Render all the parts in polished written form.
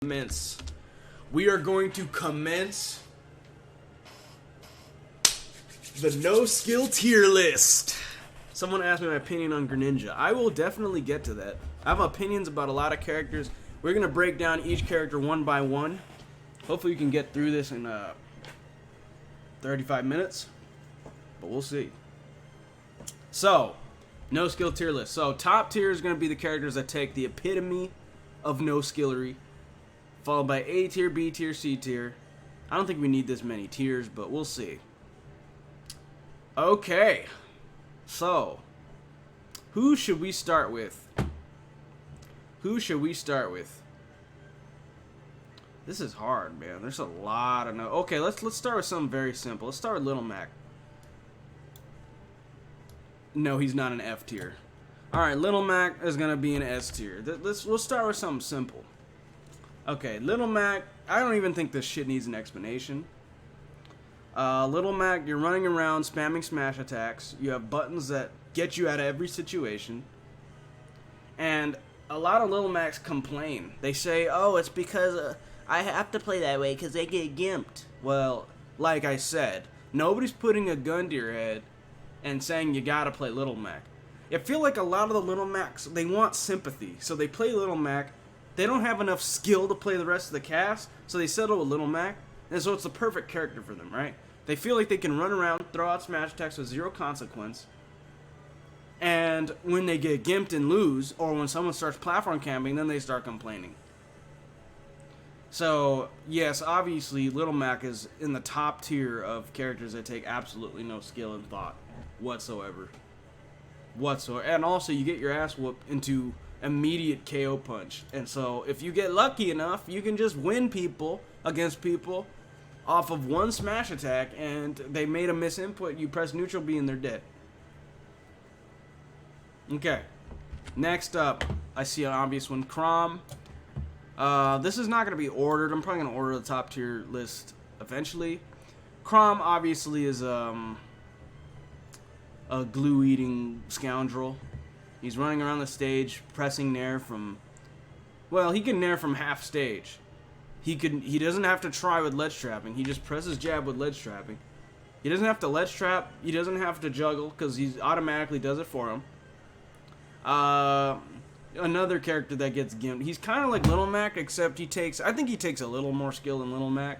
commence. We are going to commence the no skill tier list. Someone asked me my opinion on Greninja. I will definitely get to that. I have opinions about a lot of characters. We're going to break down each character one by one. Hopefully you can get through this in 35 minutes. But we'll see. So, no skill tier list. So, top tier is going to be the characters that take the epitome of no skillery. Followed by A tier, B tier, C tier. I don't think we need this many tiers, but we'll see. Okay. So, who should we start with? This is hard, man. There's a lot of no. Okay, let's start with something very simple. Let's start with Little Mac. No, he's not an F tier. All right, Little Mac is gonna be an S tier. We'll start with something simple. Okay, Little Mac. I don't even think this shit needs an explanation. Little Mac, you're running around spamming smash attacks. You have buttons that get you out of every situation. And a lot of Little Macs complain. They say, oh, it's because I have to play that way because they get gimped. Well, like I said, nobody's putting a gun to your head and saying you gotta play Little Mac. I feel like a lot of the Little Macs, they want sympathy. So they play Little Mac. They don't have enough skill to play the rest of the cast, so they settle with Little Mac. And so it's the perfect character for them, right? They feel like they can run around, throw out smash attacks with zero consequence. And when they get gimped and lose, or when someone starts platform camping, then they start complaining. So, yes, obviously, Little Mac is in the top tier of characters that take absolutely no skill and thought whatsoever. And also, you get your ass whooped into immediate KO punch. And so, if you get lucky enough, you can just win people against people off of one smash attack, and they made a misinput, you press neutral B and they're dead. Okay. Next up, I see an obvious one, Chrom. This is not going to be ordered. I'm probably going to order the top tier list eventually. Chrom obviously is a glue-eating scoundrel. He's running around the stage, pressing nair from... Well, he can nair from half stage. He doesn't have to try with ledge trapping. He just presses jab with ledge trapping. He doesn't have to ledge trap. He doesn't have to juggle because he automatically does it for him. Another character that gets gimped. He's kind of like Little Mac, except I think he takes a little more skill than Little Mac.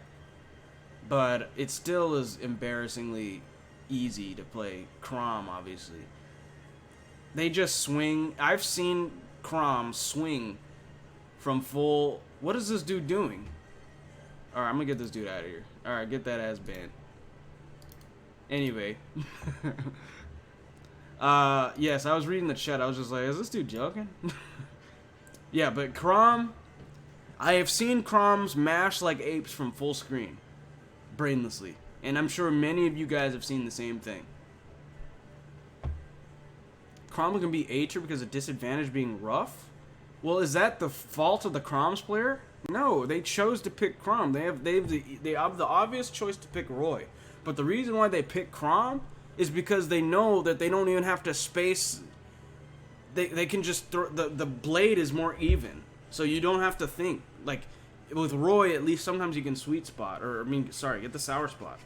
But it still is embarrassingly easy to play Chrom, obviously. They just swing. I've seen Chrom swing from full... What is this dude doing? Alright, I'm gonna get this dude out of here. Alright, get that ass banned. Anyway. Yes, I was reading the chat. I was just like, is this dude joking? Yeah, but Chrom... I have seen Chroms mash like apes from full screen. Brainlessly. And I'm sure many of you guys have seen the same thing. Chrom can be A tier because of disadvantage being rough? Well, is that the fault of the Chroms player? No, they chose to pick Chrom. They have the obvious choice to pick Roy. But the reason why they pick Chrom is because they know that they don't even have to space. They can just throw, the blade is more even. So you don't have to think. Like with Roy, at least sometimes you can sweet spot, get the sour spot.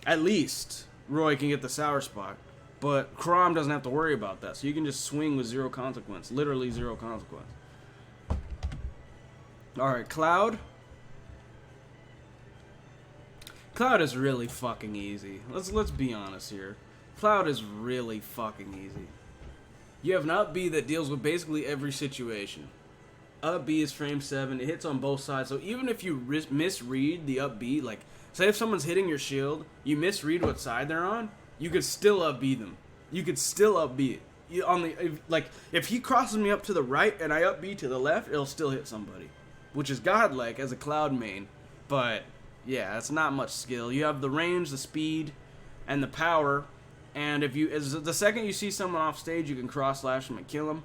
At least Roy can get the sour spot. But Chrom doesn't have to worry about that. So you can just swing with zero consequence. Literally zero consequence. Alright, Cloud. Cloud is really fucking easy. Let's be honest here. Cloud is really fucking easy. You have an up B that deals with basically every situation. Up B is frame 7. It hits on both sides. So even if you misread the up B, like, say if someone's hitting your shield, you misread what side they're on, you could still up B them. You could still up B it. If he crosses me up to the right and I up B to the left, it'll still hit somebody. Which is godlike as a Cloud main. But, yeah, it's not much skill. You have the range, the speed, and the power. And the second you see someone off stage, you can cross slash them and kill them.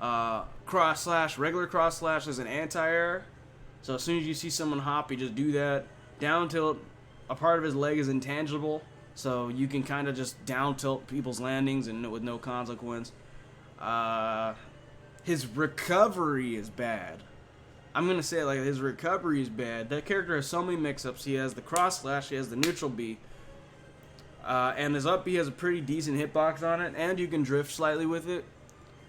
Regular cross slash is an anti-air. So as soon as you see someone hop, you just do that. Down tilt, a part of his leg is intangible. So you can kind of just down tilt people's landings and with no consequence. His recovery is bad. I'm going to say it like his recovery is bad. That character has so many mix-ups. He has the cross slash, he has the neutral B. And his up B has a pretty decent hitbox on it, and you can drift slightly with it.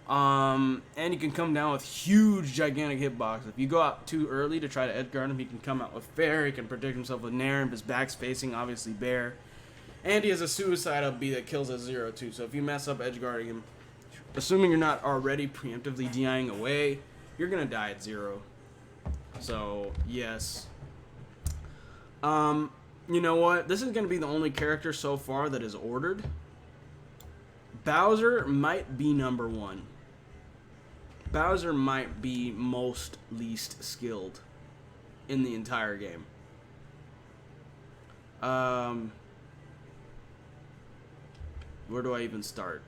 And you can come down with huge, gigantic hitbox. If you go out too early to try to edge guard him, he can come out with fair. He can protect himself with nair, and his back's facing, obviously, bear. And he has a suicide up B that kills at 0 too. So if you mess up edge guarding him, assuming you're not already preemptively DIing away, you're gonna die at 0. So yes. You know what? This is gonna be the only character so far that is ordered. Bowser might be number 1. Bowser might be most least skilled in the entire game. Where do I even start?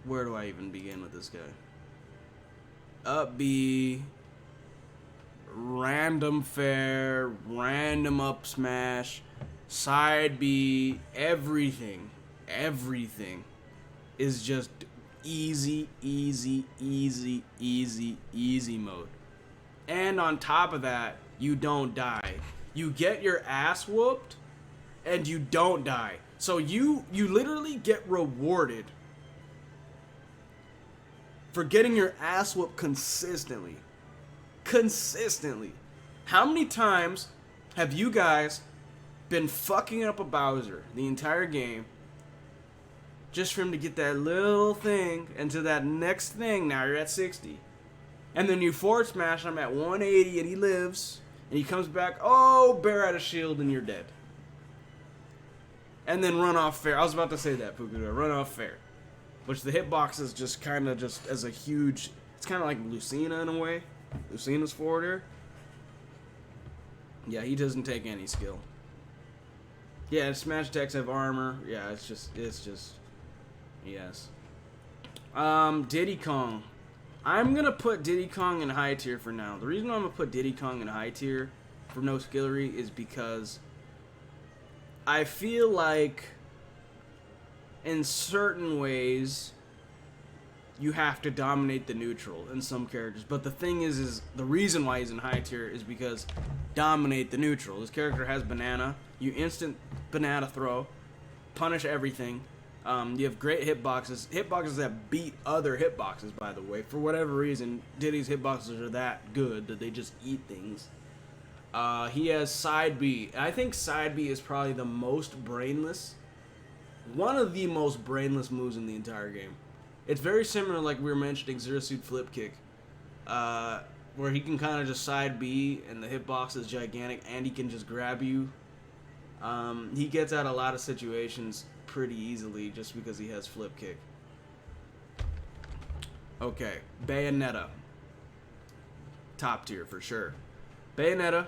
Where do I even begin with this guy? Up B, random fair, random up smash, side B, everything is just easy mode. And on top of that, you don't die. You get your ass whooped, and you don't die. So you literally get rewarded for getting your ass whooped consistently. How many times have you guys been fucking up a Bowser the entire game just for him to get that little thing into that next thing? Now you're at 60. And then you forward smash him at 180 and he lives. And he comes back, oh, bear out of shield and you're dead. And then run off fair. I was about to say that, Pukuda. Run off fair. Which the hitbox is just kind of just as a huge... It's kind of like Lucina in a way. Lucina's forwarder. Yeah, he doesn't take any skill. Yeah, smash attacks have armor. Yeah, it's just... Yes. Diddy Kong. I'm going to put Diddy Kong in high tier for now. The reason I'm going to put Diddy Kong in high tier for no skillery is because I feel like in certain ways you have to dominate the neutral in some characters. But the thing is the reason why he's in high tier is because dominate the neutral. This character has banana. You instant banana throw, punish everything. You have great hitboxes. Hitboxes that beat other hitboxes, by the way. For whatever reason, Diddy's hitboxes are that good that they just eat things. He has side B. I think side B is probably the most brainless. One of the most brainless moves in the entire game. It's very similar, like we were mentioning, Zero Suit Flip Kick. Where he can kind of just side B and the hitbox is gigantic and he can just grab you. He gets out a lot of situations pretty easily just because he has flip kick. Okay, Bayonetta. Top tier for sure. Bayonetta,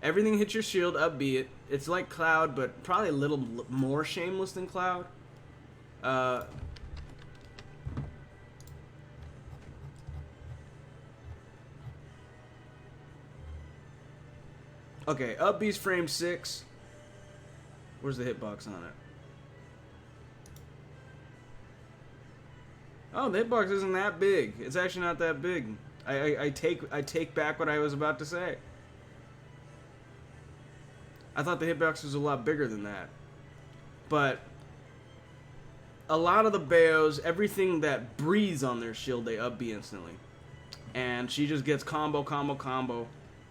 everything hits your shield, up B it. It's like Cloud, but probably a little more shameless than Cloud. Okay, up B's frame 6. Where's the hitbox on it? Oh, the hitbox isn't that big. It's actually not that big. I take back what I was about to say. I thought the hitbox was a lot bigger than that. But a lot of the Bayos, everything that breathes on their shield, they up B instantly. And she just gets combo,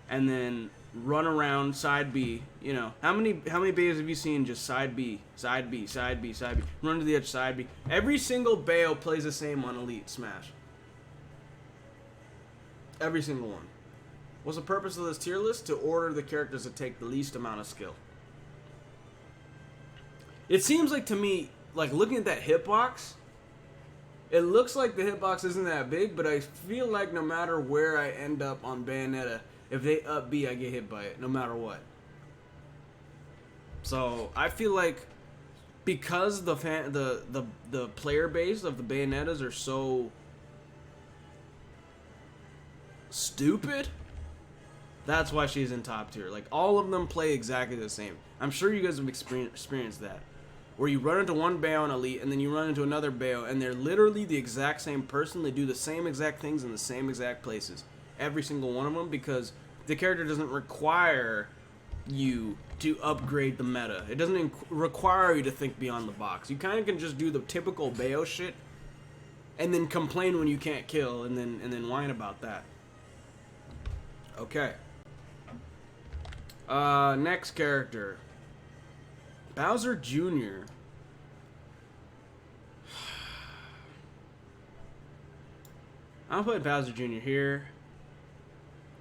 and then run around side B. You know, how many Bayos have you seen just side B, run to the edge, side B? Every single Bayo plays the same on Elite Smash. Every single one. What's the purpose of this tier list? To order the characters that take the least amount of skill. It seems like to me, like looking at that hitbox, it looks like the hitbox isn't that big, but I feel like no matter where I end up on Bayonetta, if they up B, I get hit by it, no matter what. So I feel like because the player base of the Bayonettas are so stupid, that's why she's in top tier. Like all of them play exactly the same. I'm sure you guys have experienced that. where you run into one Bayo in Elite, and then you run into another Bayo, and they're literally the exact same person. They do the same exact things in the same exact places. Every single one of them, because the character doesn't require you to upgrade the meta. It doesn't require you to think beyond the box. You kind of can just do the typical Bayo shit, and then complain when you can't kill, and then whine about that. Okay. Next character. Bowser Jr. I'll put Bowser Jr. here.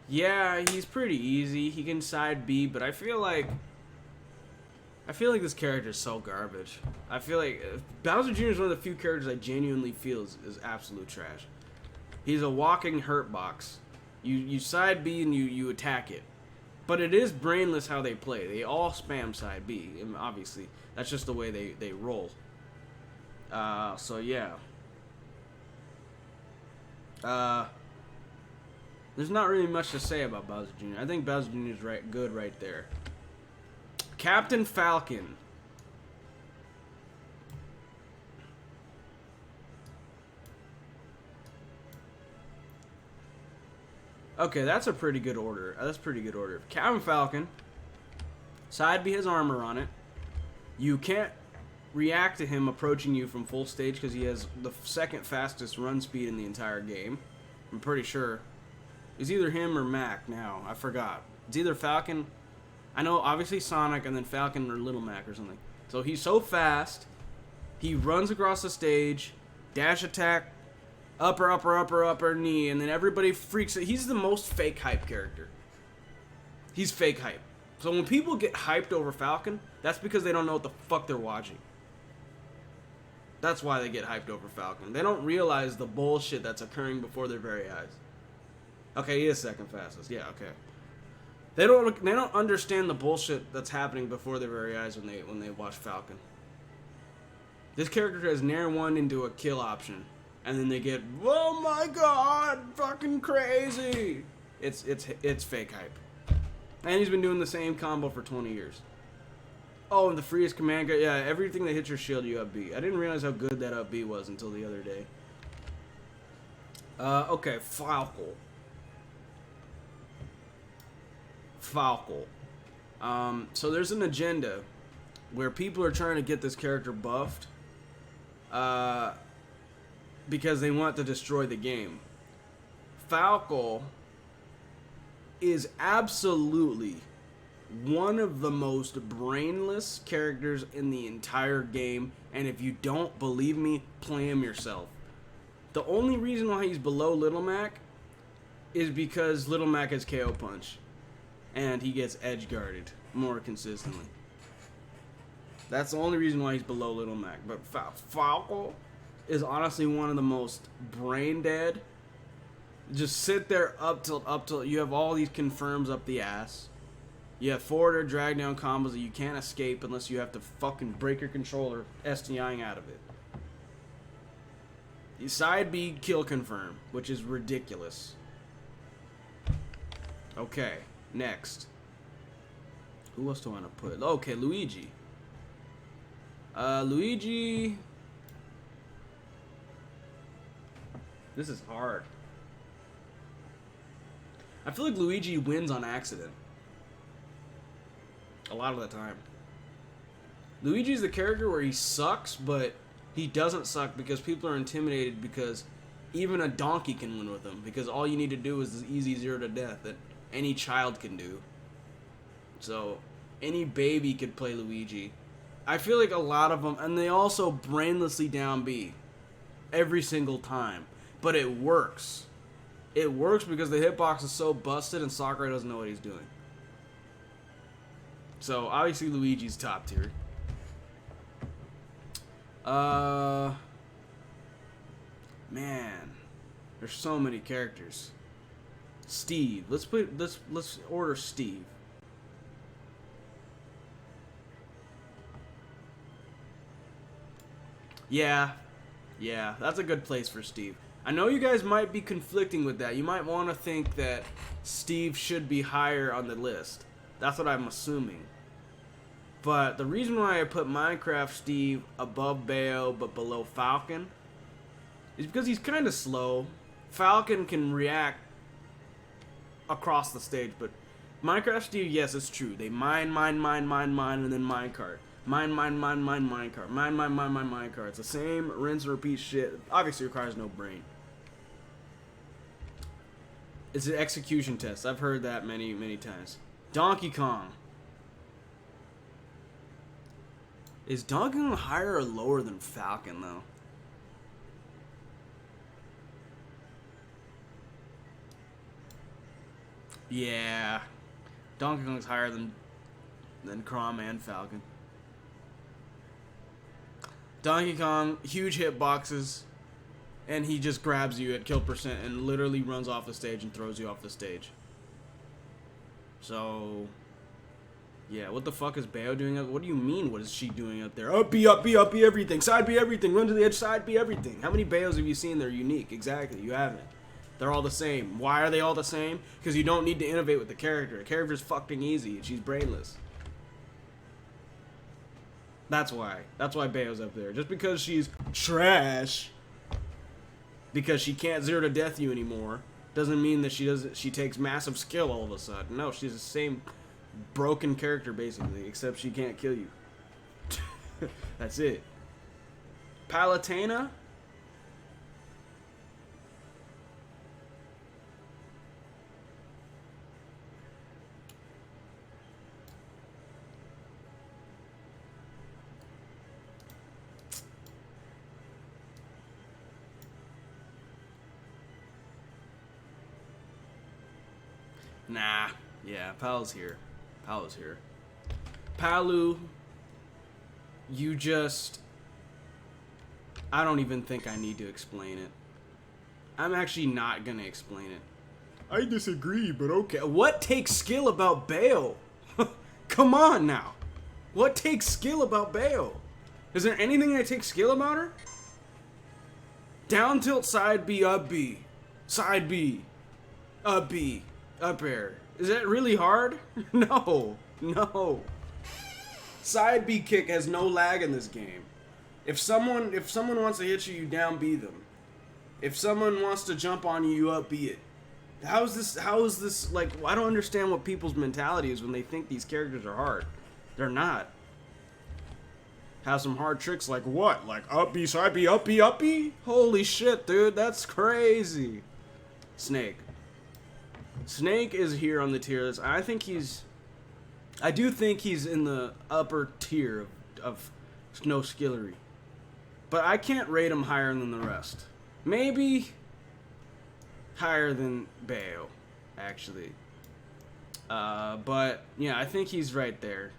Yeah, he's pretty easy. He can side B, but I feel like this character is so garbage. I feel like Bowser Jr. is one of the few characters I genuinely feel is absolute trash. He's a walking hurt box. You side B and you attack it. But it is brainless how they play. They all spam side B, and obviously that's just the way they roll. So yeah. There's not really much to say about Bowser Jr. I think Bowser Jr. is good right there. Captain Falcon. Okay, that's a pretty good order. That's pretty good order. Captain Falcon. Side B has armor on it. You can't react to him approaching you from full stage because he has the second fastest run speed in the entire game. I'm pretty sure. It's either him or Mac now. I forgot. It's either Falcon. I know, obviously Sonic, and then Falcon or Little Mac or something. So he's so fast. He runs across the stage. Dash attack. Upper knee. And then everybody freaks out. He's the most fake hype character. He's fake hype. So when people get hyped over Falcon, that's because they don't know what the fuck they're watching. That's why they get hyped over Falcon. They don't realize the bullshit that's occurring before their very eyes. Okay, he is second fastest. Yeah, okay. They don't understand the bullshit that's happening before their very eyes when they watch Falcon. This character has Nair 1 into a kill option, and then they get, oh my god, fucking crazy. It's fake hype. And he's been doing the same combo for 20 years. Oh, and the freest command, yeah, everything that hits your shield you up B. I didn't realize how good that up B was until the other day. Okay, Falco. So there's an agenda where people are trying to get this character buffed because they want to destroy the game. Falco is absolutely one of the most brainless characters in the entire game, and if you don't believe me, play him yourself. The only reason why he's below Little Mac is because Little Mac has KO Punch. And he gets edge guarded more consistently. That's the only reason why he's below Little Mac. But Falco is honestly one of the most brain dead. Just sit there up till you have all these confirms up the ass. You have forward or drag down combos that you can't escape unless you have to fucking break your controller STIing out of it. You side B kill confirm, which is ridiculous. Okay. Next. Who else do I want to put? Okay, Luigi. Luigi. This is hard. I feel like Luigi wins on accident. A lot of the time. Luigi's the character where he sucks, but he doesn't suck because people are intimidated because even a donkey can win with him. Because all you need to do is this easy 0 to death that any child can do. So, any baby could play Luigi. I feel like a lot of them, and they also brainlessly down B every single time. But it works. It works because the hitbox is so busted and Sakurai doesn't know what he's doing. So, obviously Luigi's top tier. Man, there's so many characters. Steve. Let's order Steve. Yeah, that's a good place for Steve. I know you guys might be conflicting with that. You might want to think that Steve should be higher on the list. That's what I'm assuming. But the reason why I put Minecraft Steve above Bayo but below Falcon is because he's kind of slow. Falcon can react across the stage, but Minecraft Steve, yes, it's true. They mine, and then minecart. Mine, minecart. Mine, minecart. It's the same rinse and repeat shit. Obviously requires no brain. It's an execution test. I've heard that many times. Donkey Kong. Is Donkey Kong higher or lower than Falcon, though? Yeah. Donkey Kong's higher than Chrom and Falcon. Donkey Kong, huge hitboxes, and he just grabs you at kill percent and literally runs off the stage and throws you off the stage. So, yeah, what the fuck is Bayo doing up? What do you mean, what is she doing up there? Up B, everything. Side B, everything. Run to the edge, side B, everything. How many Bayos have you seen that are unique? Exactly, you haven't. They're all the same. Why are they all the same? Because you don't need to innovate with the character. The character's fucking easy. She's brainless. That's why. That's why Bayo's up there. Just because she's trash, because she can't zero to death you anymore, doesn't mean that she takes massive skill all of a sudden. No, she's the same broken character basically, except she can't kill you. That's it. Palutena? Nah. Yeah, Pal's here. Palu's here. Palu, you just... I don't even think I need to explain it. I'm actually not gonna explain it. I disagree, but okay. What takes skill about Bayo? Come on now. What takes skill about Bayo? Is there anything that takes skill about her? Down tilt, side B, up B. Side B. Up B. Up air. Is that really hard? No. No. Side B kick has no lag in this game. If someone wants to hit you, you down B them. If someone wants to jump on you, you up B it. How is this like, I don't understand what people's mentality is when they think these characters are hard. They're not. Have some hard tricks like what? Like up B, side B, up B, up B? Holy shit, dude, that's crazy. Snake. Snake is here on the tier list. I do think he's in the upper tier of no skillery. But I can't rate him higher than the rest. Maybe higher than Bayo, actually. But yeah, I think he's right there.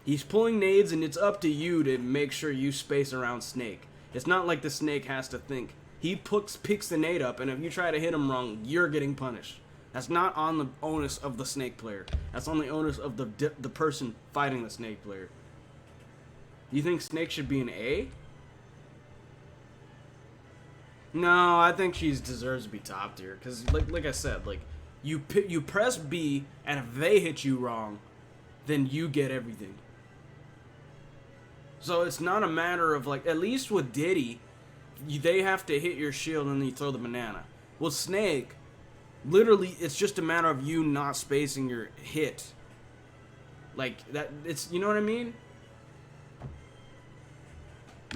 He's pulling nades, and it's up to you to make sure you space around Snake. It's not like the Snake has to think. He picks the nade up, and if you try to hit him wrong, you're getting punished. That's not on the onus of the Snake player. That's on the onus of the person fighting the Snake player. You think Snake should be an A? No, I think she deserves to be top tier. Because, like I said, like you press B, and if they hit you wrong, then you get everything. So it's not a matter of, like, at least with Diddy, they have to hit your shield and then you throw the banana. With Snake, literally, it's just a matter of you not spacing your hit. Like, that, it's, you know what I mean?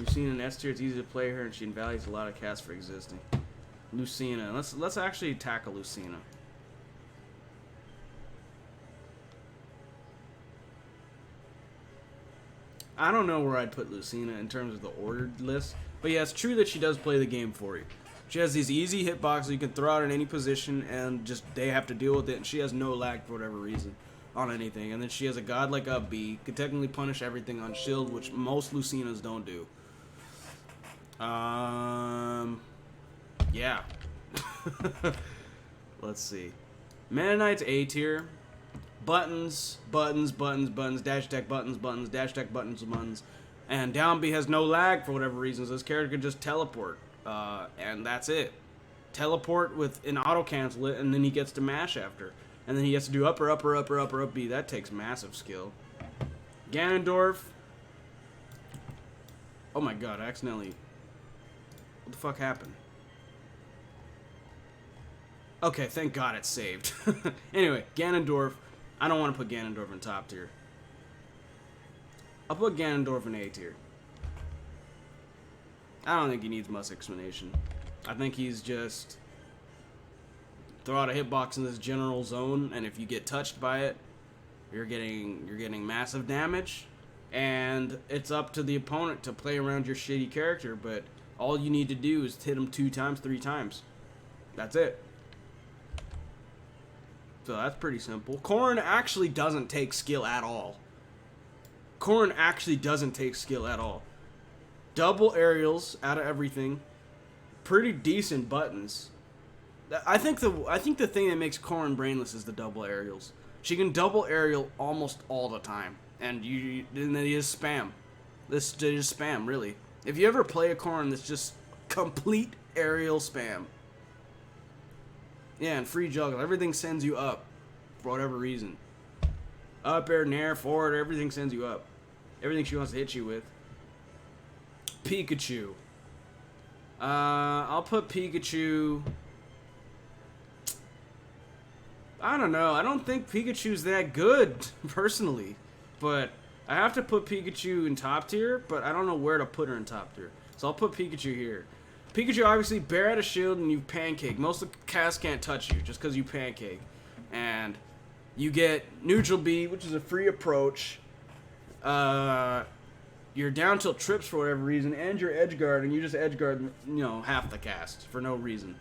Lucina in S tier, it's easy to play her, and she invalidates a lot of casts for existing. Lucina, let's actually tackle Lucina. I don't know where I'd put Lucina in terms of the ordered list, but yeah, it's true that she does play the game for you. She has these easy hitboxes you can throw out in any position, and just they have to deal with it, and she has no lag for whatever reason on anything. And then she has a god like up B, could technically punish everything on shield, which most Lucinas don't do. Yeah. Let's see. Meta Knight's A tier. Buttons, dash attack buttons, dash attack buttons. And down B has no lag for whatever reasons. This character can just teleport. And that's it. Teleport with an auto cancel it, and then he gets to mash after. And then he has to do up B. That takes massive skill. Ganondorf. Oh my god, I accidentally... What the fuck happened? Okay, thank god it's saved. Anyway, Ganondorf. I don't want to put Ganondorf in top tier. I'll put Ganondorf in A tier. I don't think he needs much explanation. I think he's just... Throw out a hitbox in this general zone, and if you get touched by it, you're getting massive damage. And it's up to the opponent to play around your shitty character, but all you need to do is hit him 2 times, 3 times. That's it. So that's pretty simple. Corrin actually doesn't take skill at all. Corrin actually doesn't take skill at all. Double aerials out of everything. Pretty decent buttons. I think the thing that makes Corrin brainless is the double aerials. She can double aerial almost all the time. And then you just spam. They just spam, really. If you ever play a Corrin that's just complete aerial spam. Yeah, and free juggle. Everything sends you up. For whatever reason. Up, air, nair, forward, everything sends you up. Everything she wants to hit you with. Pikachu. I'll put Pikachu... I don't know. I don't think Pikachu's that good, personally. But I have to put Pikachu in top tier, but I don't know where to put her in top tier. So I'll put Pikachu here. Pikachu, obviously, bear out a shield and you pancake. Most of the cast can't touch you just because you pancake. And you get neutral B, which is a free approach. You're down tilt trips for whatever reason, and you're edge guard, and you just edge guard, half the cast for no reason.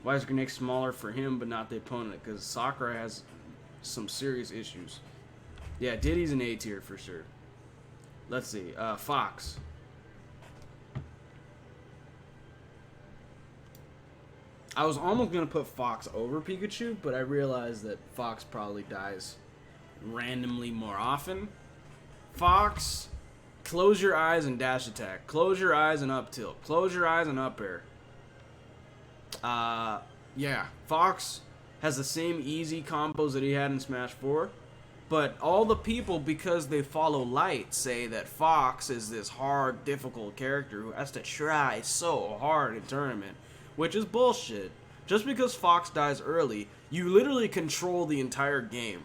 Why is Greninja smaller for him but not the opponent? Because Sakura has some serious issues. Yeah, Diddy's an A tier for sure. Let's see. Fox. I was almost going to put Fox over Pikachu, but I realized that Fox probably dies randomly more often. Fox, close your eyes and dash attack. Close your eyes and up tilt. Close your eyes and up air. Yeah, Fox has the same easy combos that he had in Smash 4, but all the people, because they follow Light, say that Fox is this hard, difficult character who has to try so hard in tournament, which is bullshit. Just because Fox dies early, you literally control the entire game.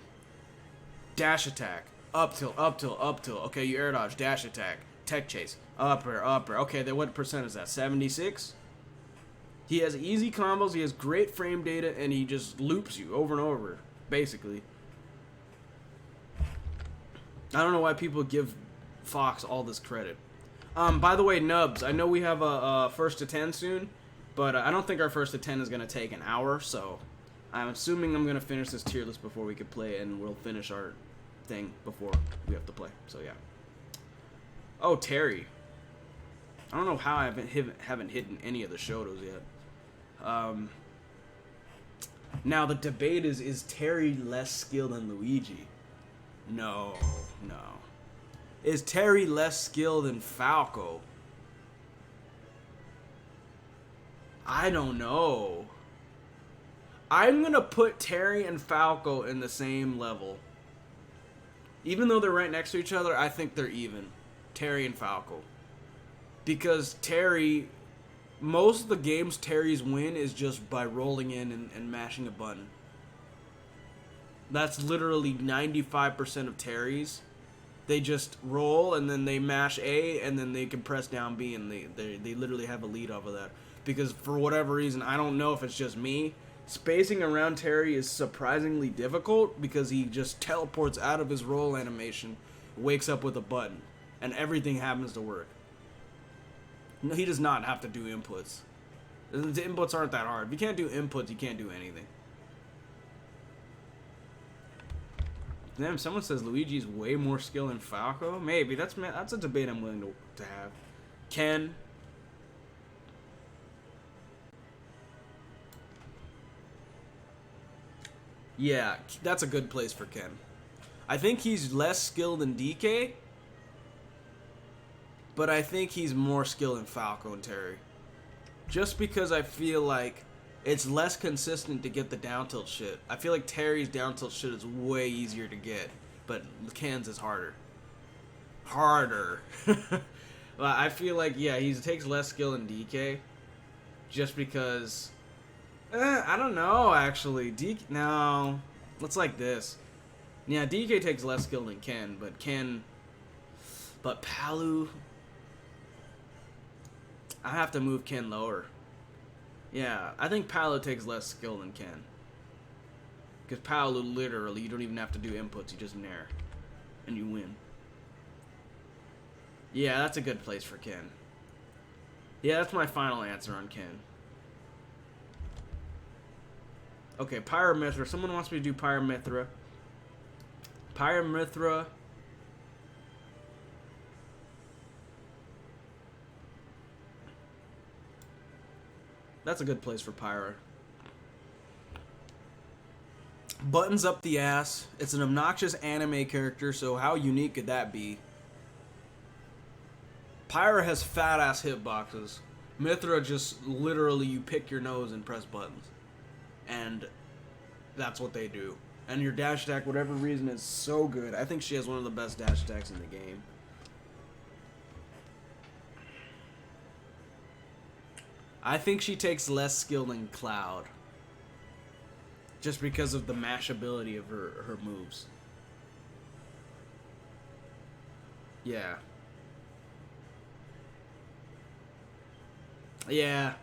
Dash attack, up tilt, up tilt, up tilt. Okay, you air dodge, dash attack, tech chase, up air, up air. Okay, then what percent is that? 76? He has easy combos, he has great frame data, and he just loops you over and over, basically. I don't know why people give Fox all this credit. By the way, Nubs, I know we have a first to 10 soon, but I don't think our first to 10 is going to take an hour, so I'm assuming I'm going to finish this tier list before we could play, and we'll finish our thing before we have to play, so yeah. Oh, Terry. I don't know how I haven't hit in any of the Shotos yet. Now the debate is Terry less skilled than Luigi? No. Is Terry less skilled than Falco? I don't know. I'm gonna put Terry and Falco in the same level. Even though they're right next to each other, I think they're even. Terry and Falco. Because Terry... Most of the games Terry's win is just by rolling in and mashing a button. That's literally 95% of Terry's. They just roll and then they mash A and then they can press down B and they literally have a lead off of that. Because for whatever reason, I don't know if it's just me, spacing around Terry is surprisingly difficult because he just teleports out of his roll animation, wakes up with a button, and everything happens to work. No, he does not have to do inputs. The inputs aren't that hard. If you can't do inputs, you can't do anything. Damn, someone says Luigi's way more skill than Falco. Maybe. That's a debate I'm willing to have. Ken. Yeah, that's a good place for Ken. I think he's less skilled than DK. But I think he's more skilled than Falco and Terry. Just because I feel like it's less consistent to get the down tilt shit. I feel like Terry's down tilt shit is way easier to get. but Ken's is harder. Harder. Well, I feel like, yeah, he takes less skill than DK, just because, I don't know, actually. No, it's like this. Yeah, DK takes less skill than Ken, but Palu, I have to move Ken lower. Yeah, I think Palu takes less skill than Ken. Because Palu, literally, you don't even have to do inputs, you just nair. And you win. Yeah, that's a good place for Ken. Yeah, that's my final answer on Ken. Okay, Pyramithra. Someone wants me to do Pyramithra. Pyramithra. That's a good place for Pyra. Buttons up the ass. It's an obnoxious anime character, so how unique could that be? Pyra has fat ass hitboxes. Mithra just literally you pick your nose and press buttons. And that's what they do. And your dash attack, whatever reason, is so good. I think she has one of the best dash attacks in the game. I think she takes less skill than Cloud. Just because of the mashability of her moves. Yeah. Yeah.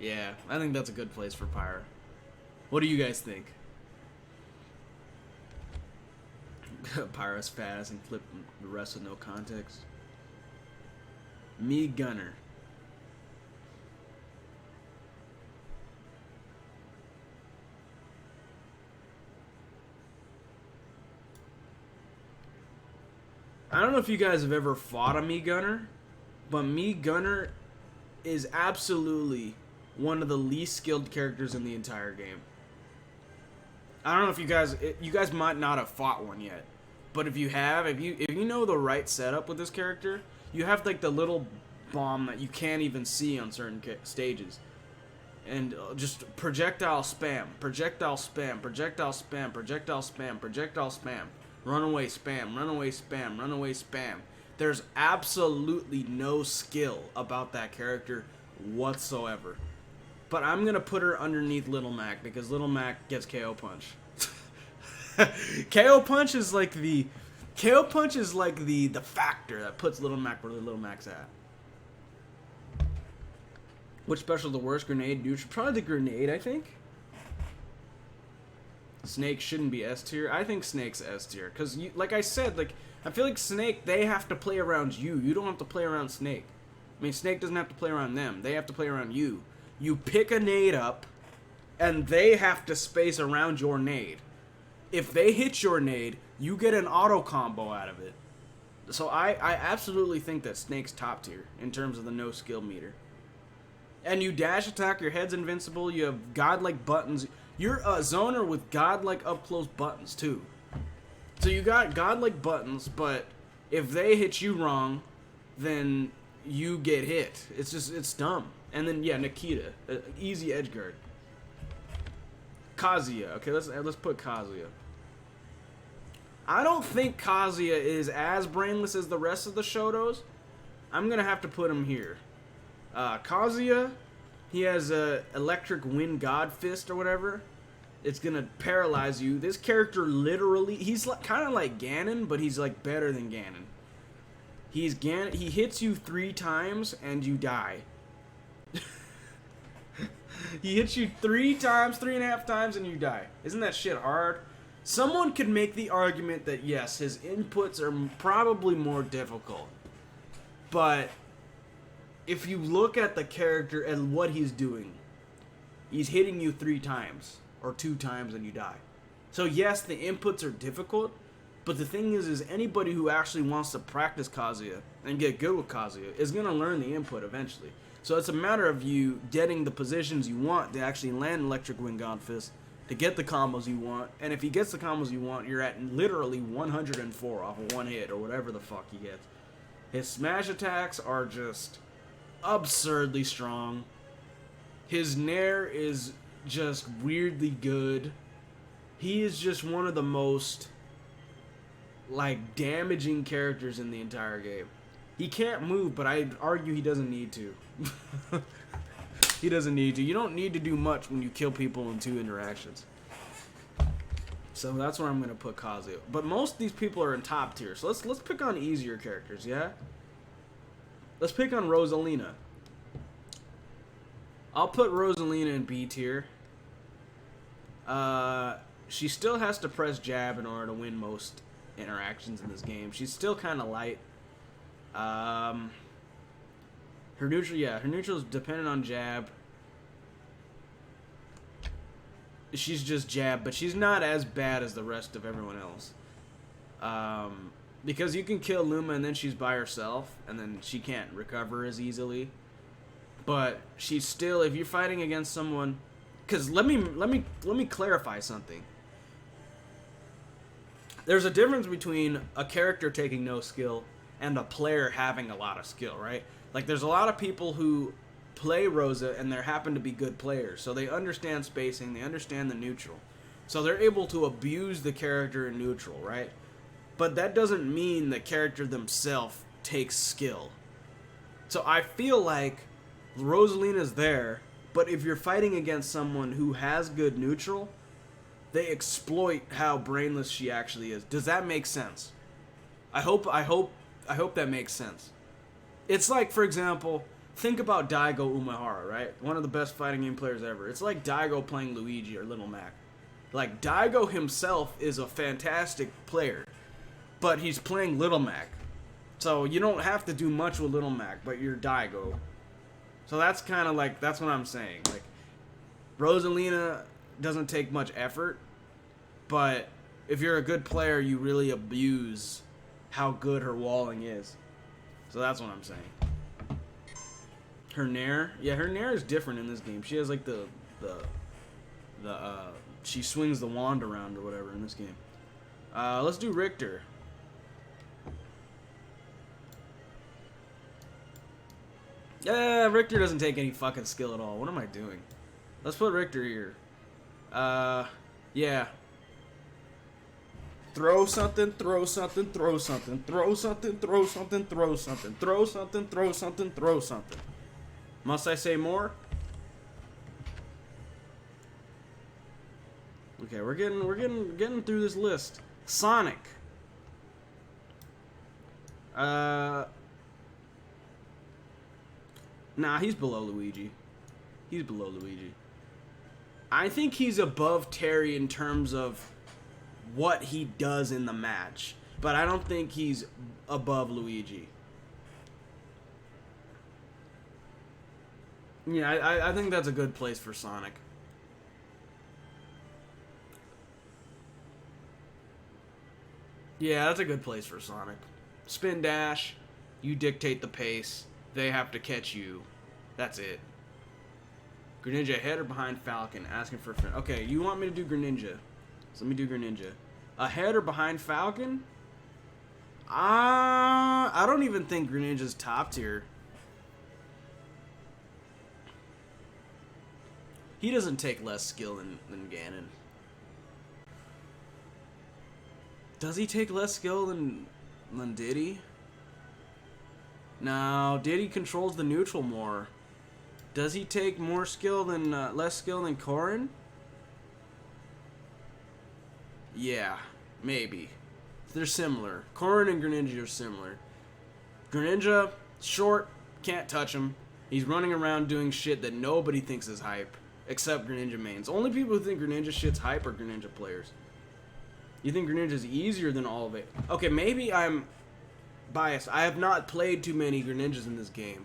Yeah. I think that's a good place for Pyra. What do you guys think? Pyra's fast and flip the rest with no context. Me Gunner. I don't know if you guys have ever fought a Me Gunner, but Me Gunner is absolutely one of the least skilled characters in the entire game. I don't know if you guys might not have fought one yet, but if you have, if you know the right setup with this character, you have like the little bomb that you can't even see on certain stages, and just projectile spam, projectile spam, projectile spam, projectile spam, projectile spam. Runaway spam, runaway spam, runaway spam. There's absolutely no skill about that character whatsoever. But I'm going to put her underneath Little Mac because Little Mac gets KO Punch. KO Punch is like the factor that puts Little Mac where Little Mac's at. Which special the worst? Grenade, dude? Probably the grenade, I think. Snake shouldn't be S tier. I think Snake's S tier because, like I said, like I feel like Snake, they have to play around you. You don't have to play around Snake. I mean, Snake doesn't have to play around them. They have to play around you. You pick a nade up, and they have to space around your nade. If they hit your nade, you get an auto combo out of it. So I absolutely think that Snake's top tier in terms of the no skill meter. And you dash attack, your head's invincible, you have godlike buttons. You're a zoner with godlike up-close buttons, too. So you got godlike buttons, but if they hit you wrong, then you get hit. It's dumb. And then, yeah, Nikita. Easy edgeguard. Kazuya. Okay, let's put Kazuya. I don't think Kazuya is as brainless as the rest of the Shotos. I'm going to have to put him here. Kazuya, he has a electric wind god fist or whatever. It's going to paralyze you. This character literally, he's kind of like Ganon, but he's like better than Ganon. He hits you 3 times and you die. He hits you 3 times, 3.5 times, and you die. Isn't that shit hard? Someone could make the argument that yes, his inputs are probably more difficult. But if you look at the character and what he's doing, he's hitting you 3 times or 2 times and you die. So yes, the inputs are difficult, but the thing is anybody who actually wants to practice Kazuya and get good with Kazuya is going to learn the input eventually. So it's a matter of you getting the positions you want to actually land Electric Wind God Fist, to get the combos you want, and if he gets the combos you want, you're at literally 104 off of 1 hit, or whatever the fuck he gets. His smash attacks are just absurdly strong. His nair is just weirdly good. He is just one of the most, like damaging characters in the entire game. He can't move, but I'd argue he doesn't need to. He doesn't need to. You don't need to do much when you kill people in 2 interactions. So that's where I'm gonna put Kazuya. But most of these people are in top tier. So let's pick on easier characters, yeah? Let's pick on Rosalina. I'll put Rosalina in B tier. She still has to press jab in order to win most interactions in this game. She's still kind of light. Her neutral is dependent on jab. She's just jab, but she's not as bad as the rest of everyone else. Because you can kill Luma and then she's by herself, and then she can't recover as easily. But she's still, if you're fighting against someone, because let me clarify something. There's a difference between a character taking no skill and a player having a lot of skill, right? Like, there's a lot of people who play Rosa and they happen to be good players, so they understand spacing, they understand the neutral, so they're able to abuse the character in neutral, right? But that doesn't mean the character themselves takes skill. So I feel like Rosalina's there, but if you're fighting against someone who has good neutral, they exploit how brainless she actually is. Does that make sense? I hope that makes sense. It's like, for example, think about Daigo Umehara, right? One of the best fighting game players ever. It's like Daigo playing Luigi or Little Mac. Like, Daigo himself is a fantastic player, but he's playing Little Mac. So you don't have to do much with Little Mac, but you're Daigo. So that's kind of like, that's what I'm saying. Like, Rosalina doesn't take much effort, but if you're a good player, you really abuse how good her walling is. So that's what I'm saying. Her Nair, yeah, her Nair is different in this game. She has like she swings the wand around or whatever in this game. Let's do Richter. Yeah, Richter doesn't take any fucking skill at all. What am I doing? Let's put Richter here. Yeah. Throw something, throw something, throw something, throw something, throw something, throw something, throw something, throw something, throw something. Must I say more? Okay, we're getting through this list. Sonic. Nah, he's below Luigi. He's below Luigi. I think he's above Terry in terms of what he does in the match, but I don't think he's above Luigi. Yeah, I think that's a good place for Sonic. Yeah, that's a good place for Sonic. Spin dash, you dictate the pace, they have to catch you. That's it. Greninja ahead or behind Falcon? Asking for a friend. Okay, you want me to do Greninja. So let me do Greninja. Ahead or behind Falcon? I don't even think Greninja's top tier. He doesn't take less skill than Ganon. Does he take less skill than Diddy? No, Diddy controls the neutral more. Does he take more skill than less skill than Corrin? Yeah, maybe. They're similar. Corrin and Greninja are similar. Greninja, short, can't touch him. He's running around doing shit that nobody thinks is hype, except Greninja mains. Only people who think Greninja shit's hype are Greninja players. You think Greninja's easier than all of it? Okay, maybe I'm biased. I have not played too many Greninjas in this game.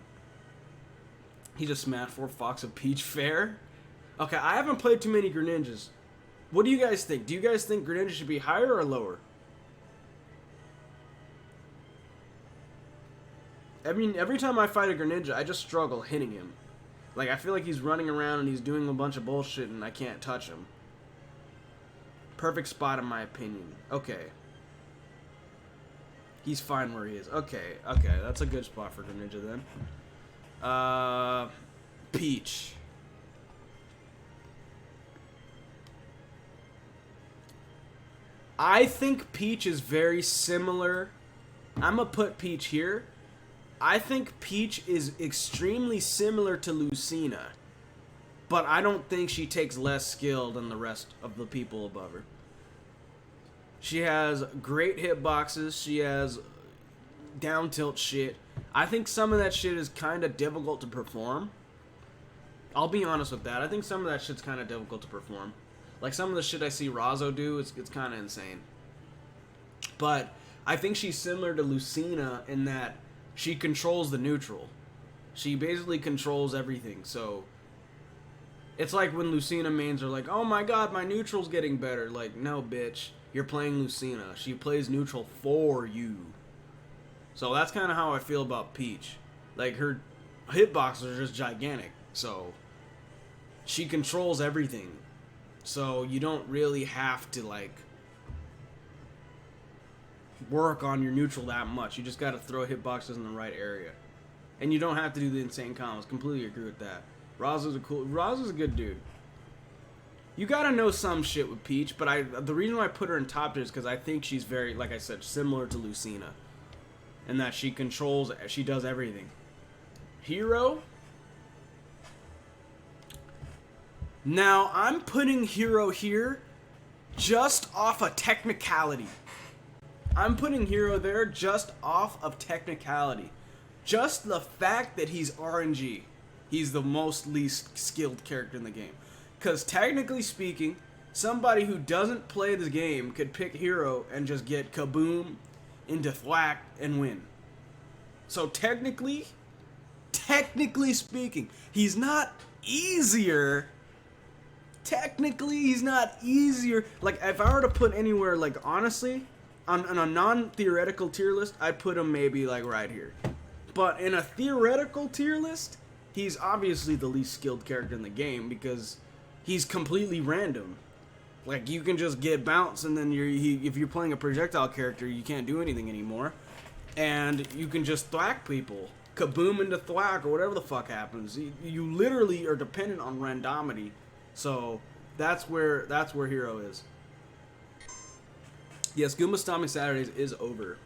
He just smashed 4 Fox of Peach fair. Okay, I haven't played too many Greninjas. What do you guys think? Do you guys think Greninja should be higher or lower? I mean, every time I fight a Greninja, I just struggle hitting him. Like, I feel like he's running around and he's doing a bunch of bullshit and I can't touch him. Perfect spot in my opinion. Okay. He's fine where he is. Okay, that's a good spot for Greninja then. Peach. I think Peach is very similar. I'm going to put Peach here. I think Peach is extremely similar to Lucina. But I don't think she takes less skill than the rest of the people above her. She has great hitboxes. She has down tilt shit. I think some of that shit is kind of difficult to perform. I'll be honest with that. I think some of that shit's kind of difficult to perform. Like some of the shit I see Rosa do, it's kind of insane. But I think she's similar to Lucina in that she controls the neutral. She basically controls everything. So it's like when Lucina mains are like, oh my god, my neutral's getting better. Like, no, bitch. You're playing Lucina. She plays neutral for you. So that's kind of how I feel about Peach. Like, her hitboxes are just gigantic. So she controls everything. So you don't really have to, like, work on your neutral that much. You just got to throw hitboxes in the right area. And you don't have to do the insane combos. Completely agree with that. Rosa's a good dude. You gotta know some shit with Peach, but the reason why I put her in top tier is because I think she's very, like I said, similar to Lucina. And that she does everything. Hero? Now, I'm putting Hero here just off a technicality. I'm putting Hero there just off of technicality. Just the fact that he's RNG. He's the most least skilled character in the game. Because technically speaking, somebody who doesn't play the game could pick Hero and just get kaboom into thwack and win. So technically speaking, he's not easier. Technically, he's not easier. Like, if I were to put anywhere, like, honestly, on a non-theoretical tier list, I'd put him maybe, like, right here. But in a theoretical tier list, he's obviously the least skilled character in the game because he's completely random. Like, you can just get bounced, and then if you're playing a projectile character, you can't do anything anymore. And you can just thwack people. Kaboom into thwack, or whatever the fuck happens. You literally are dependent on randomity. So, that's where Hero is. Yes, Goombastomach Saturdays is over.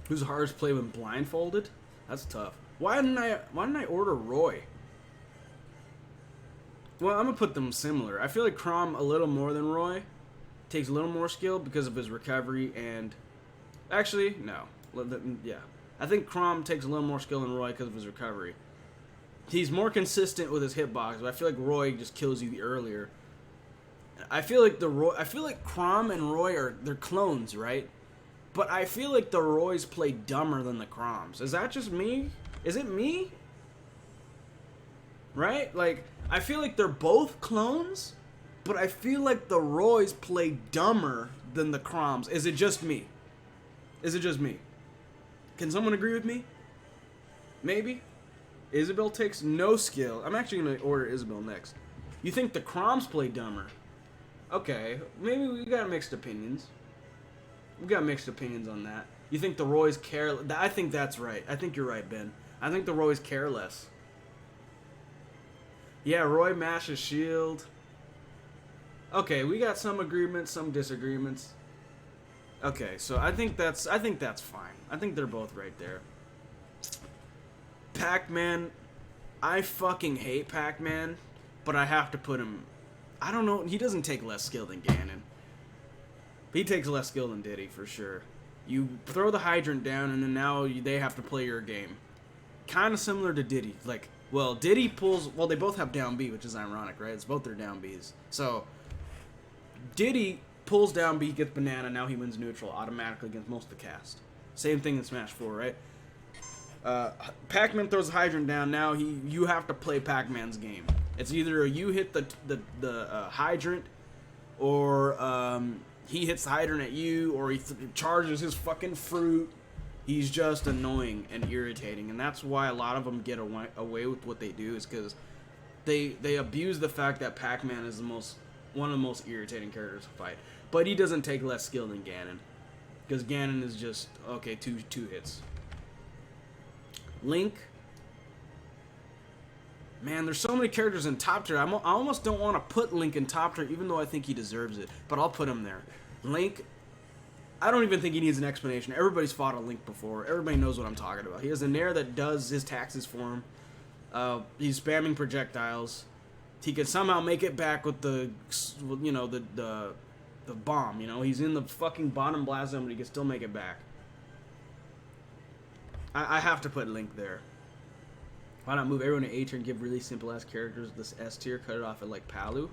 Who's the hardest to play when blindfolded? That's tough. Why didn't I order Roy? Well, I'm gonna put them similar. I feel like Chrom a little more than Roy. Takes a little more skill because of his recovery and... Actually, no. Yeah. I think Chrom takes a little more skill than Roy because of his recovery. He's more consistent with his hitbox, but I feel like Roy just kills you earlier. I feel like Chrom and Roy they're clones, right? But I feel like the Roys play dumber than the Chroms. Is that just me? Is it me? Right? Like, I feel like they're both clones, but I feel like the Roys play dumber than the Chroms. Is it just me? Is it just me? Can someone agree with me? Maybe? Isabelle takes no skill. I'm actually going to order Isabelle next. You think the Chroms play dumber? Okay, maybe we got mixed opinions. We got mixed opinions on that. You think the Roys care? I think that's right. I think you're right, Ben. I think the Roys care less. Yeah, Roy mashes shield. Okay, we got some agreements, some disagreements. Okay, so I think that's fine. I think they're both right there. Pac-Man, I fucking hate Pac-Man, but I have to put him. I don't know. He doesn't take less skill than Ganon. He takes less skill than Diddy for sure. You throw the hydrant down, and then now they have to play your game. Kind of similar to Diddy. Like, well, Diddy pulls. Well, they both have down B, which is ironic, right? It's both their down Bs. So Diddy pulls down B, gets banana. Now he wins neutral automatically against most of the cast. Same thing in Smash 4, right? Pac-Man throws the hydrant down. Now you have to play Pac-Man's game. It's either you hit the hydrant, or he hits the hydrant at you, or he charges his fucking fruit. He's just annoying and irritating, and that's why a lot of them get away with what they do, is because they abuse the fact that Pac-Man is one of the most irritating characters to fight. But he doesn't take less skill than Ganon, because Ganon is just okay, two hits. Link. Man, there's so many characters in top tier. I almost don't want to put Link in top tier, even though I think he deserves it. But I'll put him there. Link, I don't even think he needs an explanation. Everybody's fought a Link before. Everybody knows what I'm talking about. He has a Nair that does his taxes for him. He's spamming projectiles. He can somehow make it back with the, you know, the bomb. You know, he's in the fucking bottom blast zone, but he can still make it back. I have to put Link there. Why not move everyone to A tier and give really simple ass characters this S tier? Cut it off at like Palu.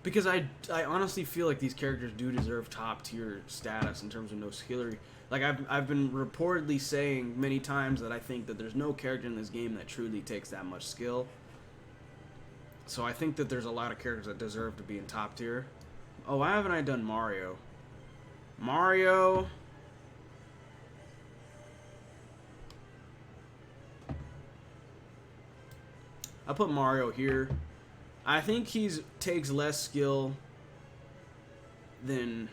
Because I honestly feel like these characters do deserve top tier status in terms of no skillery. Like I've been reportedly saying many times that I think that there's no character in this game that truly takes that much skill. So I think that there's a lot of characters that deserve to be in top tier. Oh, why haven't I done Mario? Mario. I'll put Mario here. I think takes less skill than...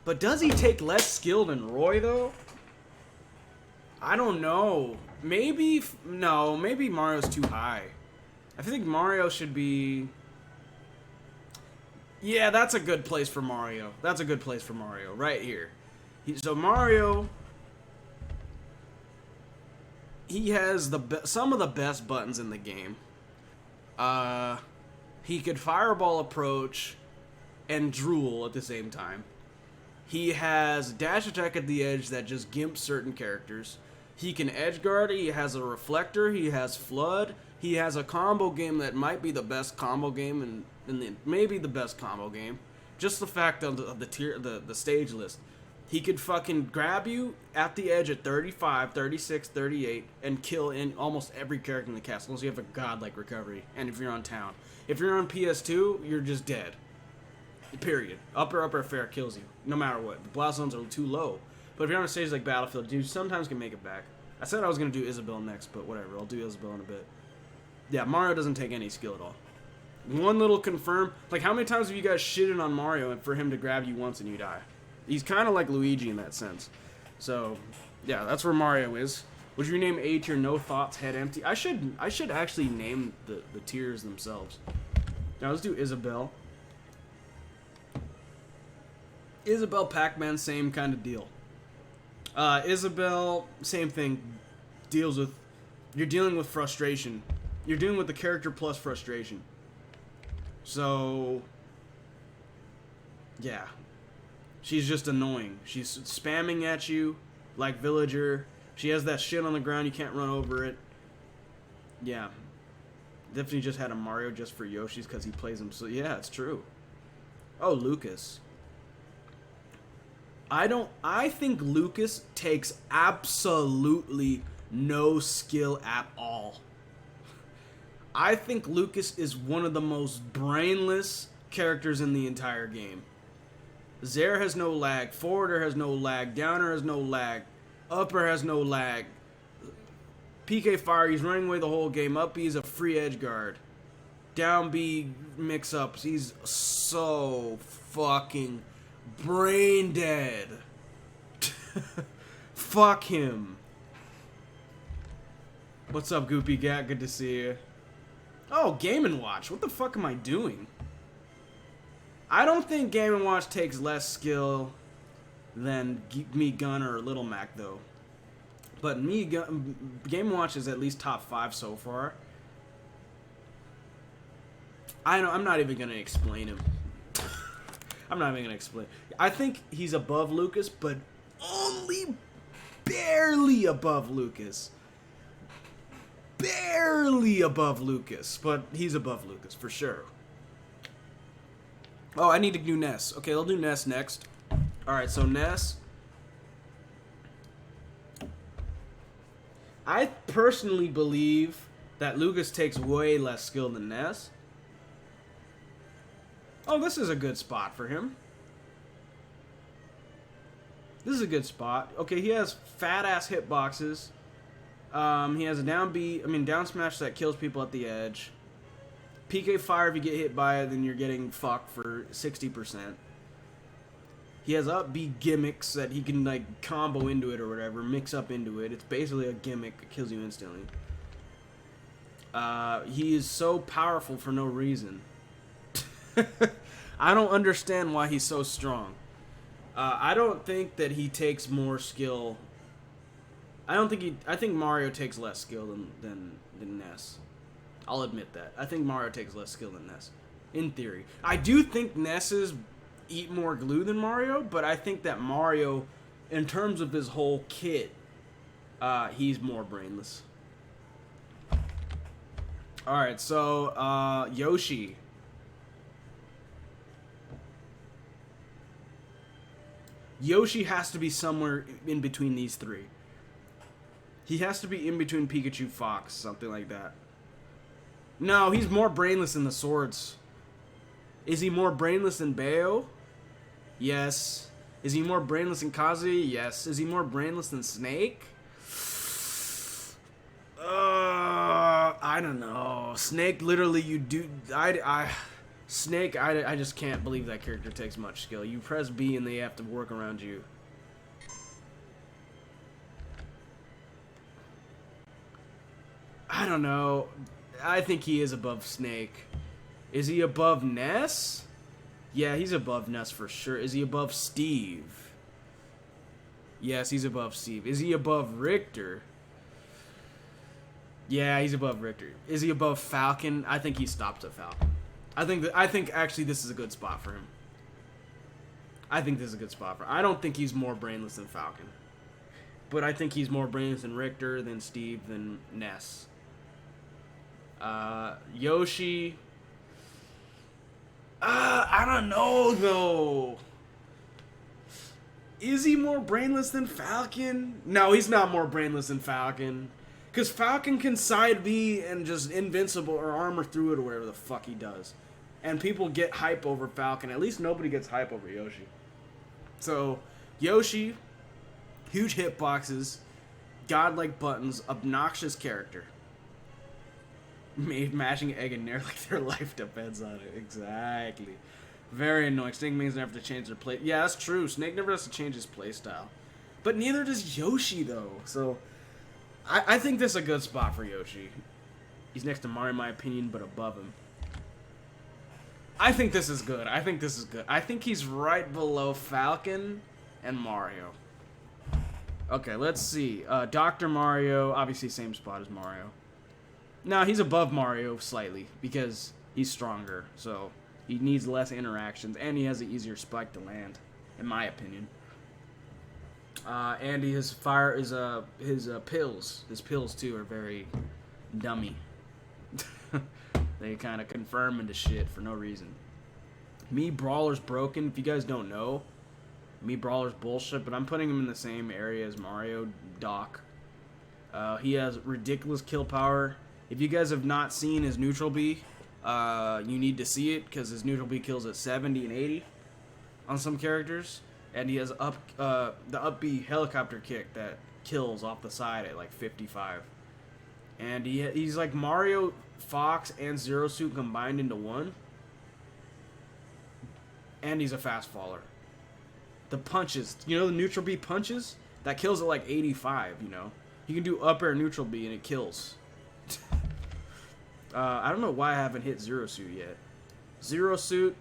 But does he take less skill than Roy, though? I don't know. Maybe... No, maybe Mario's too high. I think Mario should be... Yeah, that's a good place for Mario. That's a good place for Mario, right here. So Mario... He has some of the best buttons in the game. He could fireball approach and drool at the same time. He has dash attack at the edge that just gimps certain characters. He can edge guard. He has a reflector. He has flood. He has a combo game that might be the best combo game and maybe the best combo game. Just the fact of the stage list. He could fucking grab you at the edge at 35, 36, 38, and kill in almost every character in the cast, unless you have a godlike recovery, and if you're on town. If you're on PS2, you're just dead. Period. Upper fair kills you, no matter what. The blast zones are too low. But if you're on a stage like Battlefield, you sometimes can make it back. I said I was going to do Isabelle next, but whatever. I'll do Isabelle in a bit. Yeah, Mario doesn't take any skill at all. One little confirm. Like, how many times have you guys shitted on Mario and for him to grab you once and you die? He's kind of like Luigi in that sense. So, yeah, that's where Mario is. Would you name A tier no thoughts, head empty? I should actually name the tiers themselves. Now, let's do Isabelle. Isabelle, Pac-Man, same kind of deal. Isabelle, same thing. You're dealing with frustration. You're dealing with the character plus frustration. So, yeah. She's just annoying. She's spamming at you like Villager. She has that shit on the ground. You can't run over it. Yeah. Definitely just had a Mario just for Yoshi's because he plays him. So, yeah, it's true. Oh, Lucas. I think Lucas takes absolutely no skill at all. I think Lucas is one of the most brainless characters in the entire game. Zaire has no lag, forwarder has no lag, downer has no lag, upper has no lag. PK Fire, he's running away the whole game. Up B is a free edge guard. Down B mix-ups. He's so fucking brain dead. Fuck him. What's up, Goopy Gat? Good to see you. Oh, Game & Watch. What the fuck am I doing? I don't think Game & Watch takes less skill than Me Gunner or Little Mac, though. But Game & Watch is at least top 5 so far. I'm not even going to explain him. I'm not even going to explain. I think he's above Lucas, but only barely above Lucas. Barely above Lucas, but he's above Lucas for sure. Oh, I need to do Ness. Okay, I'll do Ness next. Alright, so Ness. I personally believe that Lucas takes way less skill than Ness. Oh, this is a good spot for him. This is a good spot. Okay, he has fat-ass hitboxes. He has a down smash that kills people at the edge. PK Fire, if you get hit by it, then you're getting fucked for 60%. He has up B gimmicks that he can, like, combo into it or whatever, mix up into it. It's basically a gimmick that kills you instantly. He is so powerful for no reason. I don't understand why he's so strong. I don't think that he takes more skill. I think Mario takes less skill than Ness. I'll admit that. I think Mario takes less skill than Ness. In theory. I do think Nesses eat more glue than Mario, but I think that Mario, in terms of his whole kit, he's more brainless. Alright, so, Yoshi. Yoshi has to be somewhere in between these three. He has to be in between Pikachu, Fox, something like that. No, he's more brainless than the swords. Is he more brainless than Bayo? Yes. Is he more brainless than Kazuya? Yes. Is he more brainless than Snake? I don't know. Snake, literally, you do... Snake, I just can't believe that character takes much skill. You press B and they have to work around you. I don't know. I think he is above Snake. Is he above Ness? Yeah, he's above Ness for sure. Is he above Steve? Yes, he's above Steve. Is he above Richter? Yeah, he's above Richter. Is he above Falcon? I think he stops at Falcon. I think actually this is a good spot for him. I think this is a good spot for him. I don't think he's more brainless than Falcon. But I think he's more brainless than Richter, than Steve, than Ness. Yoshi. I don't know, though. Is he more brainless than Falcon? No, he's not more brainless than Falcon. Because Falcon can side B and just invincible or armor through it or whatever the fuck he does. And people get hype over Falcon. At least nobody gets hype over Yoshi. So, Yoshi, huge hitboxes, godlike buttons, obnoxious character. Mashing egg in there like their life depends on it. Exactly. Very annoying. Snake means never have to change their play. Yeah, that's true. Snake never has to change his playstyle. But neither does Yoshi, though. So, I think this is a good spot for Yoshi. He's next to Mario, in my opinion, but above him. I think this is good. I think this is good. I think he's right below Falcon and Mario. Okay, let's see. Dr. Mario, obviously same spot as Mario. No, he's above Mario slightly because he's stronger, so he needs less interactions, and he has an easier spike to land, in my opinion. Andy, his fire is his pills. His pills too are very dummy. They kind of confirm into shit for no reason. Me Brawler's broken. If you guys don't know, Me Brawler's bullshit, but I'm putting him in the same area as Mario, Doc. He has ridiculous kill power. If you guys have not seen his neutral B, you need to see it because his neutral B kills at 70 and 80 on some characters. And he has the up B helicopter kick that kills off the side at like 55. And he's like Mario, Fox, and Zero Suit combined into one. And he's a fast faller. The punches, you know the neutral B punches? That kills at like 85, you know. You can do up air neutral B and it kills. I don't know why I haven't hit Zero Suit yet. Zero Suit.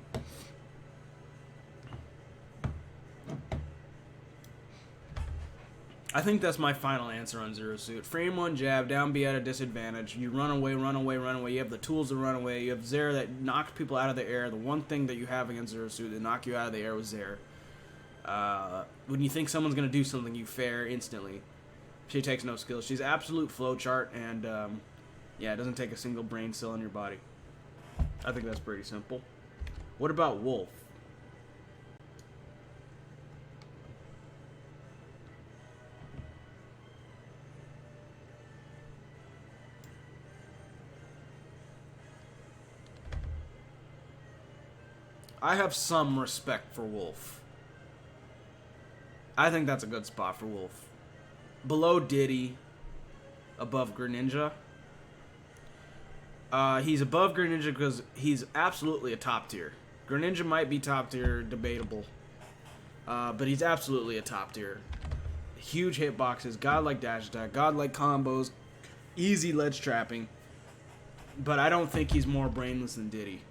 I think that's my final answer on Zero Suit. Frame one jab, down B at a disadvantage. You run away, run away, run away. You have the tools to run away. You have Zare that knocks people out of the air. The one thing that you have against Zero Suit that knock you out of the air was Zare. When you think someone's going to do something, you fair instantly. She takes no skills. She's absolute flowchart, and yeah, it doesn't take a single brain cell in your body. I think that's pretty simple. What about Wolf? I have some respect for Wolf. I think that's a good spot for Wolf. Below Diddy, above Greninja. He's above Greninja because he's absolutely a top tier. Greninja might be top tier, debatable. But he's absolutely a top tier. Huge hitboxes, godlike dash attack, godlike combos, easy ledge trapping. But I don't think he's more brainless than Diddy.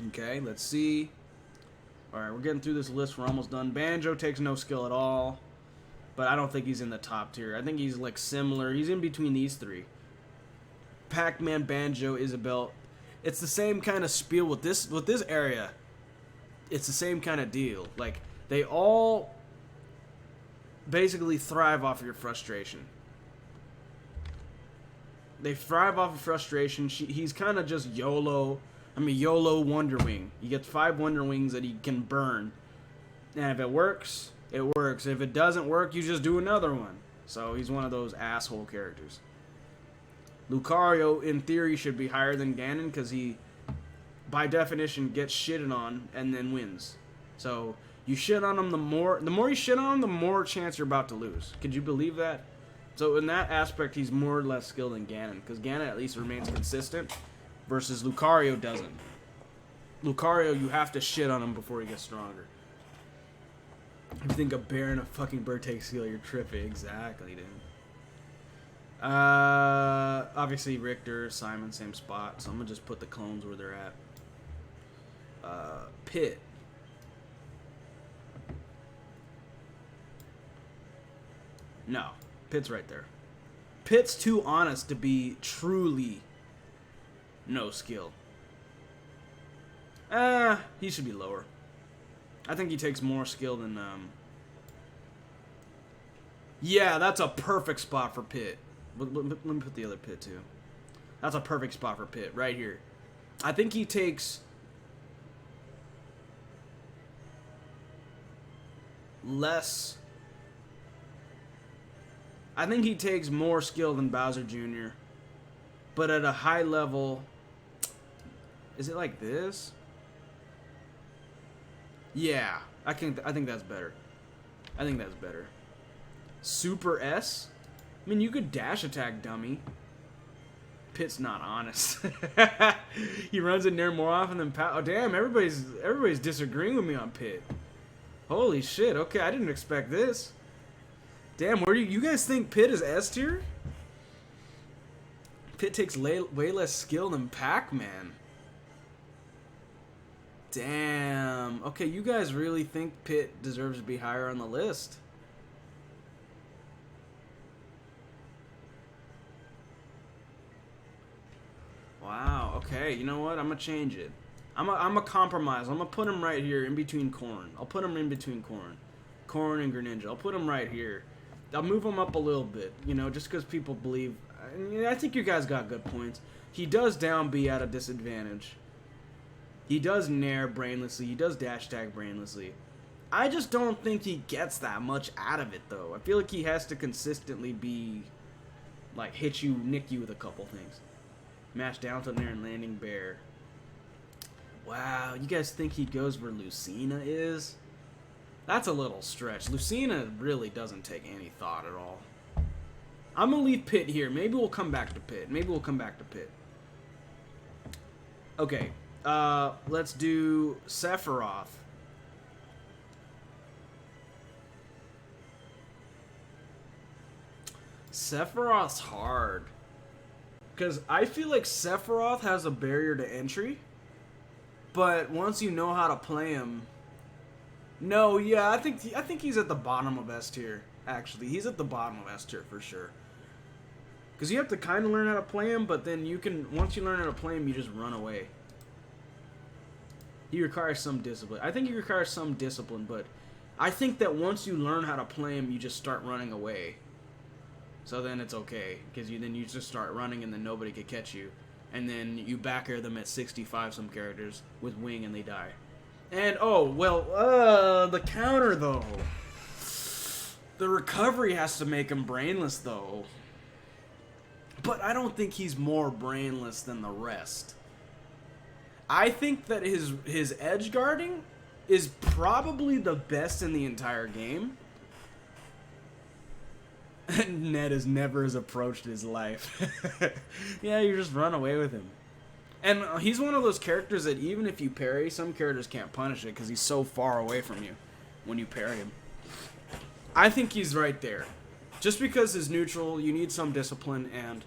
Okay, let's see. Alright, we're getting through this list. We're almost done. Banjo takes no skill at all. But I don't think he's in the top tier. I think he's like similar. He's in between these three. Pac-Man, Banjo, Isabelle. It's the same kind of spiel with this area. It's the same kind of deal. Like, they all basically thrive off of your frustration. They thrive off of frustration. He's kind of just YOLO. I mean, YOLO Wonder Wing. You get 5 Wonder Wings that he can burn. And if it works, it works. If it doesn't work, you just do another one. So he's one of those asshole characters. Lucario, in theory, should be higher than Ganon because he, by definition, gets shitted on and then wins. So you shit on him, the more you shit on him, the more chance you're about to lose. Could you believe that? So in that aspect, he's more or less skilled than Ganon because Ganon at least remains consistent versus Lucario doesn't. Lucario, you have to shit on him before he gets stronger. If you think a bear and a fucking bird takes skill, you're tripping. Exactly, dude. Obviously Richter, Simon, same spot. So I'm gonna just put the clones where they're at. Pit. No, Pit's right there. Pit's too honest to be truly no skill. He should be lower. I think he takes more skill than, yeah, that's a perfect spot for Pit. Let me put the other Pit, too. That's a perfect spot for Pit, right here. I think he takes less. I think he takes more skill than Bowser Jr. But at a high level. Is it like this? Yeah, I think that's better. I think that's better. Super S? I mean, you could dash attack, dummy. Pit's not honest. He runs in there more often than Oh, damn, everybody's disagreeing with me on Pit. Holy shit, okay, I didn't expect this. Damn, where do you guys think Pit is S tier? Pit takes way less skill than Pac-Man. Damn. Okay, you guys really think Pit deserves to be higher on the list? Wow. Okay, you know what? I'm gonna change it. I'm a compromise. I'm gonna put him right here in between Corn. I'll put him in between Corn and Greninja. I'll put him right here. I'll move him up a little bit, you know, just because people believe. I think you guys got good points. He does down B at a disadvantage. He does nair brainlessly. He does dash attack brainlessly. I just don't think he gets that much out of it, though. I feel like he has to consistently be, like, hit you, nick you with a couple things. Mash down to nair and landing bear. Wow, you guys think he goes where Lucina is? That's a little stretch. Lucina really doesn't take any thought at all. I'm going to leave Pit here. Maybe we'll come back to Pit. Okay. Let's do Sephiroth. Sephiroth's hard. Because I feel like Sephiroth has a barrier to entry. But once you know how to play him... No, yeah, I think he's at the bottom of S tier, actually. He's at the bottom of S tier for sure. Because you have to kind of learn how to play him, but then you can... Once you learn how to play him, you just run away. He requires some discipline. I think he requires some discipline, but I think that once you learn how to play him, you just start running away. So then it's okay, because then you just start running and then nobody can catch you. And then you back air them at 65 some characters with wing and they die. And, oh, well, the counter, though. The recovery has to make him brainless, though. But I don't think he's more brainless than the rest. I think that his edge guarding is probably the best in the entire game. Ned has never approached his life. Yeah, you just run away with him. And he's one of those characters that even if you parry, some characters can't punish it because he's so far away from you when you parry him. I think he's right there. Just because his neutral, you need some discipline, and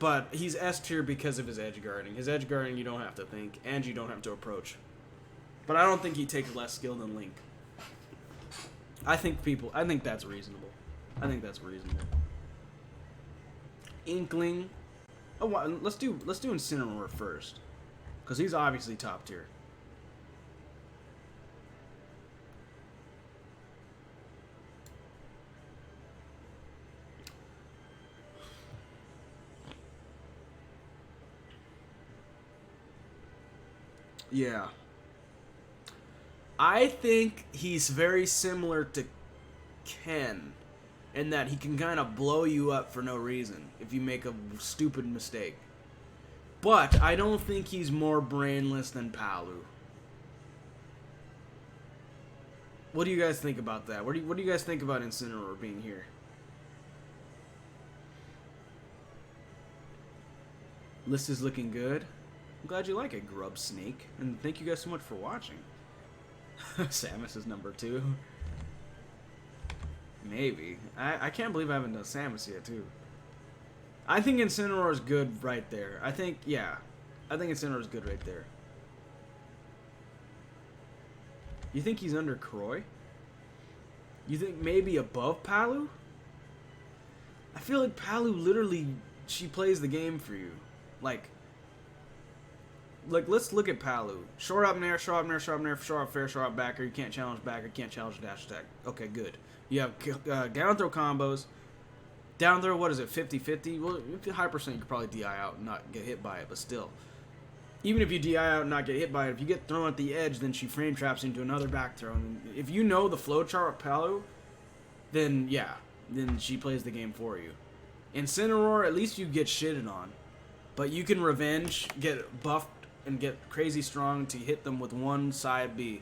But he's S tier because of his edge guarding. His edge guarding, you don't have to think, and you don't have to approach. But I don't think he takes less skill than Link. I think that's reasonable. I think that's reasonable. Inkling. Oh, let's do Incineroar first, because he's obviously top tier. Yeah. I think he's very similar to Ken in that he can kind of blow you up for no reason if you make a stupid mistake. But I don't think he's more brainless than Palu. What do you guys think about that? What do you guys think about Incineroar being here? List is looking good. I'm glad you like it, Grub Snake. And thank you guys so much for watching. Samus is number 2. Maybe. I can't believe I haven't done Samus yet, too. I think Incineroar is good right there. I think Incineroar is good right there. You think he's under Croy? You think maybe above Palu? I feel like Palu literally, she plays the game for you. Like, let's look at Palu. Short up nair, short up nair, short up nair, short up fair, short up backer. You can't challenge backer, you can't challenge dash attack. Okay, good. You have down throw combos. Down throw, what is it, 50-50? Well, high percent, you could probably DI out and not get hit by it, but still. Even if you DI out and not get hit by it, if you get thrown at the edge, then she frame traps into another back throw. And if you know the flow chart with Palu, then yeah, then she plays the game for you. Incineroar, at least you get shitted on. But you can revenge, get buffed, and get crazy strong to hit them with one side B.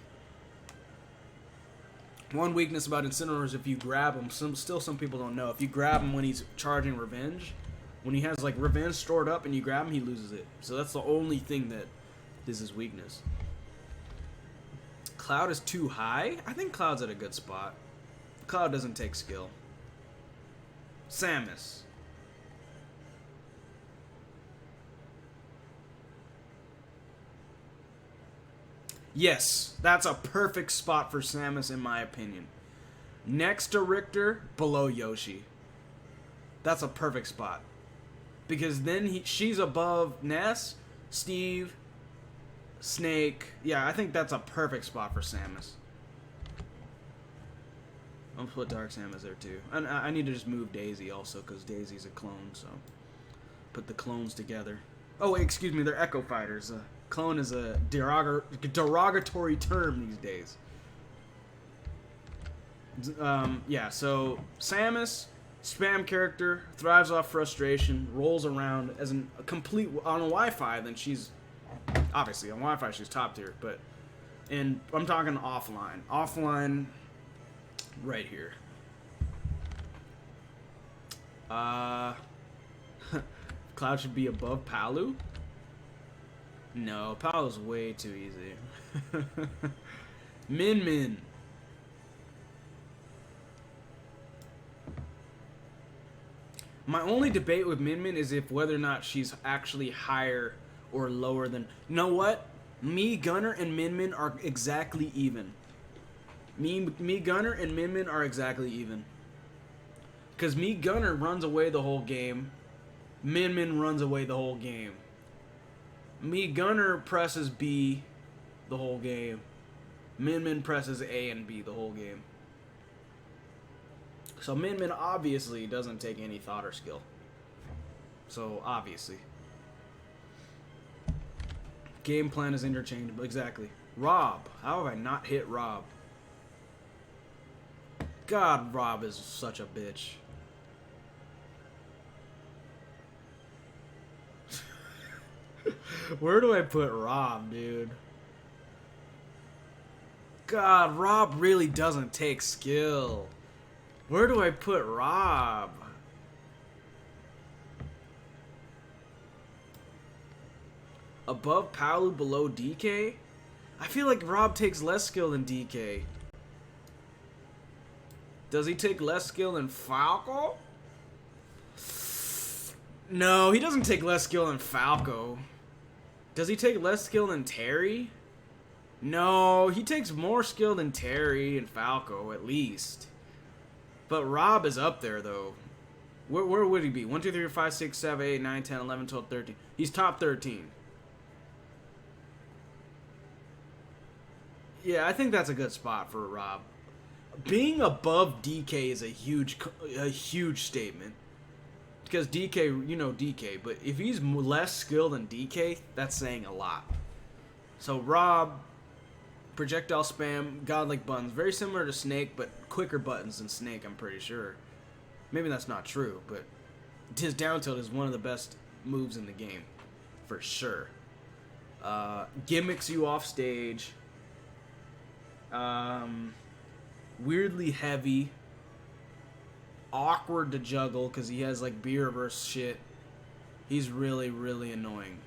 One weakness about Incineroar is if you grab him, some people don't know, if you grab him when he's charging revenge, when he has like revenge stored up and you grab him, he loses it. So that's the only thing that is his weakness. Cloud is too high? I think Cloud's at a good spot. Cloud doesn't take skill. Samus. Yes, that's a perfect spot for Samus in my opinion. Next to Richter, below Yoshi. That's a perfect spot. Because then she's above Ness, Steve, Snake. Yeah, I think that's a perfect spot for Samus. I'm gonna put Dark Samus there too. And I need to just move Daisy also, because Daisy's a clone, so put the clones together. Oh, wait, excuse me, they're Echo Fighters. Clone is a derogatory term these days. Yeah, so Samus, spam character, thrives off frustration, rolls around as a complete on a Wi-Fi. Then she's obviously on Wi-Fi she's top tier, but and I'm talking offline. Offline, right here. Cloud should be above Palu. No, Palu's way too easy. Min Min. My only debate with Min Min is if whether or not she's actually higher or lower than... You know what? Me, Gunner, and Min Min are exactly even. Me, Gunner, and Min Min are exactly even. Because Me, Gunner runs away the whole game. Min Min runs away the whole game. Me, Gunner presses B the whole game. Min Min presses A and B the whole game. So Min Min obviously doesn't take any thought or skill. So obviously. Game plan is interchangeable. Exactly. Rob. How have I not hit Rob? God, Rob is such a bitch. Where do I put Rob, dude? God, Rob really doesn't take skill. Where do I put Rob? Above Palu, below DK? I feel like Rob takes less skill than DK. Does he take less skill than Falco? No, he doesn't take less skill than Falco. Does he take less skill than Terry? No, he takes more skill than Terry and Falco, at least. But Rob is up there, though. Where would he be? 1, 2, 3, 4, 5, 6, 7, 8, 9, 10, 11, 12, 13. He's top 13. Yeah, I think that's a good spot for Rob. Being above DK is a huge statement. Because DK, you know DK, but if he's less skilled than DK, that's saying a lot. So Rob, projectile spam, godlike buttons, very similar to Snake, but quicker buttons than Snake, I'm pretty sure. Maybe that's not true, but his down tilt is one of the best moves in the game, for sure. Gimmicks you off stage. Weirdly heavy. Awkward to juggle because he has like B-reverse shit. He's really, really annoying.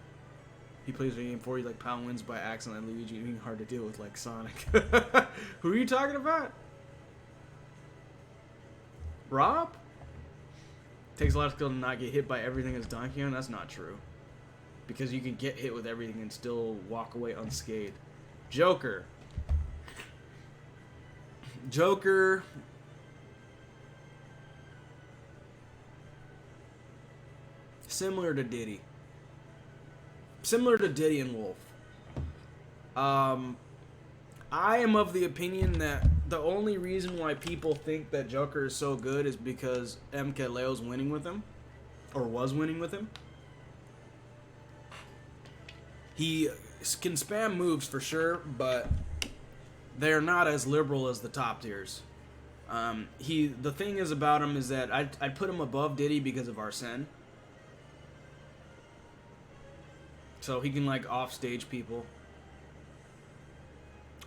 He plays the game for you like Pound wins by accident like Luigi, being hard to deal with like Sonic. Who are you talking about? Rob? Takes a lot of skill to not get hit by everything as Donkey Kong? That's not true. Because you can get hit with everything and still walk away unscathed. Joker. Joker... Similar to Diddy. Similar to Diddy and Wolf. I am of the opinion that the only reason why people think that Joker is so good is because MKLeo's winning with him. Or was winning with him. He can spam moves for sure, but they're not as liberal as the top tiers. The thing is about him is that I'd put him above Diddy because of Arsene. So he can, like, offstage people.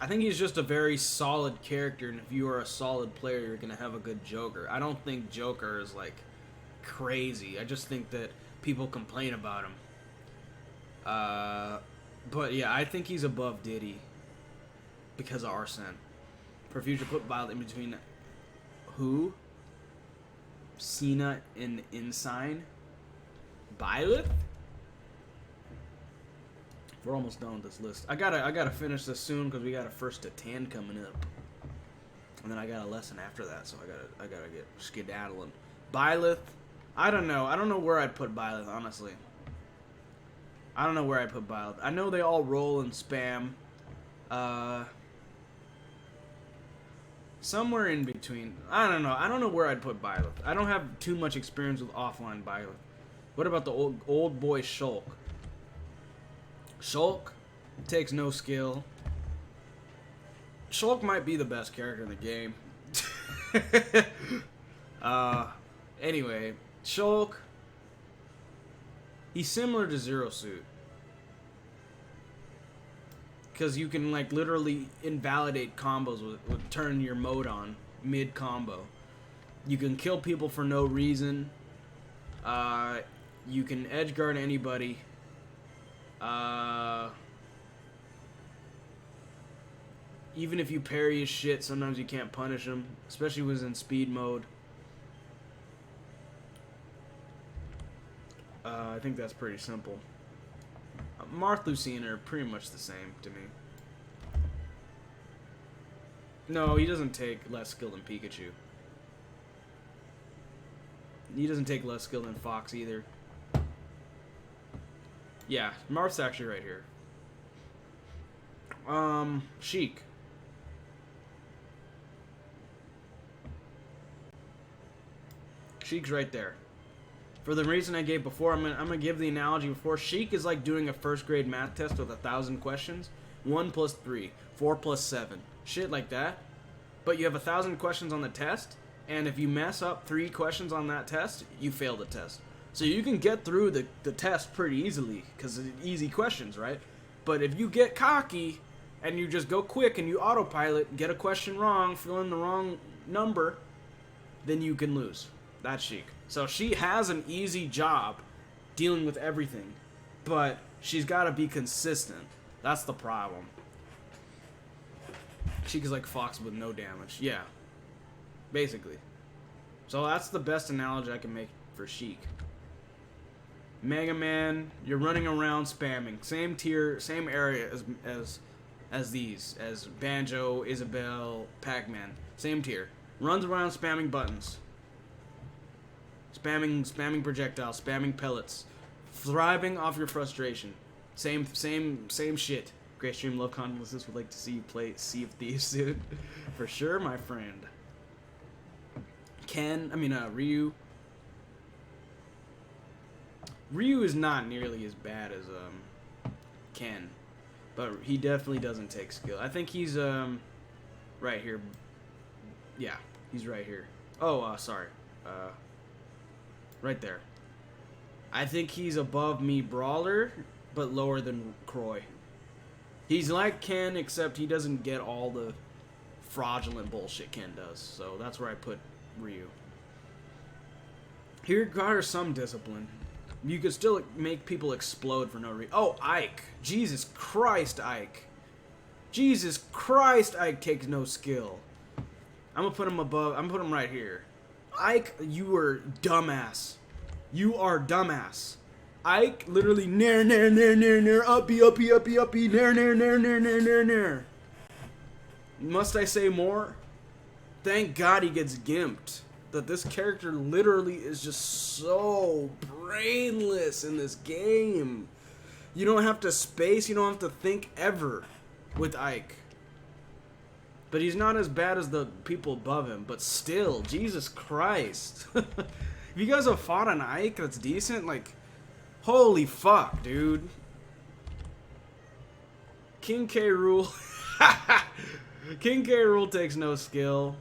I think he's just a very solid character, and if you are a solid player, you're going to have a good Joker. I don't think Joker is, like, crazy. I just think that people complain about him. But, yeah, I think he's above Diddy because of Arsene. For future, put Violet in between who? Cena and Insine? Violet? We're almost done with this list. I gotta finish this soon because we got a 1st to 10 coming up, and then I got a lesson after that, so I gotta get skedaddling. Byleth, I don't know where I'd put Byleth, honestly. I don't know where I'd put Byleth. I know they all roll and spam. Somewhere in between. I don't know where I'd put Byleth. I don't have too much experience with offline Byleth. What about the old boy Shulk? Shulk takes no skill. Shulk might be the best character in the game. Anyway, Shulk, he's similar to Zero Suit. Because you can, like, literally invalidate combos with turn your mode on mid-combo. You can kill people for no reason. You can edge guard anybody. Even if you parry his shit, sometimes you can't punish him, especially when he's in speed mode. I think that's pretty simple. Marth, Lucina are pretty much the same to me. No, he doesn't take less skill than Pikachu. He doesn't take less skill than Fox either. Yeah, Marth's actually right here. Sheik. Sheik's right there. For the reason I gave before, I'm gonna give the analogy before. Sheik is like doing a 1st grade math test with 1,000 questions. 1 plus 3, 4 plus 7, shit like that. But you have 1,000 questions on the test, and if you mess up 3 questions on that test, you fail the test. So you can get through the test pretty easily because it's easy questions, right? But if you get cocky and you just go quick and you autopilot, get a question wrong, fill in the wrong number, then you can lose. That's Sheik. So she has an easy job dealing with everything, but she's got to be consistent. That's the problem. Sheik is like Fox with no damage. Yeah. Basically. So that's the best analogy I can make for Sheik. Mega Man, you're running around spamming. Same tier, same area as these, as Banjo, Isabelle, Pac-Man. Same tier. Runs around spamming buttons. Spamming projectiles, spamming pellets. Thriving off your frustration. Same shit. Great stream, love condolences, would like to see you play Sea of Thieves soon. For sure, my friend. Ryu. Ryu is not nearly as bad as Ken, but he definitely doesn't take skill. I think he's right here. Yeah, he's right here. Oh, sorry. Right there. I think he's above me Brawler, but lower than Croy. He's like Ken, except he doesn't get all the fraudulent bullshit Ken does. So that's where I put Ryu. He requires some discipline. You could still make people explode for no reason. Oh, Ike. Jesus Christ, Ike. Jesus Christ, Ike takes no skill. I'm gonna put him above. I'm gonna put him right here. Ike, you are dumbass. You are dumbass. Ike, literally, nair, uppy, nair. Must I say more? Thank God he gets gimped. That this character literally is just so brainless in this game. You don't have to space, you don't have to think ever with Ike. But he's not as bad as the people above him, but still, Jesus Christ. If you guys have fought an Ike that's decent, like, holy fuck, dude. King K Rool. King K Rool takes no skill.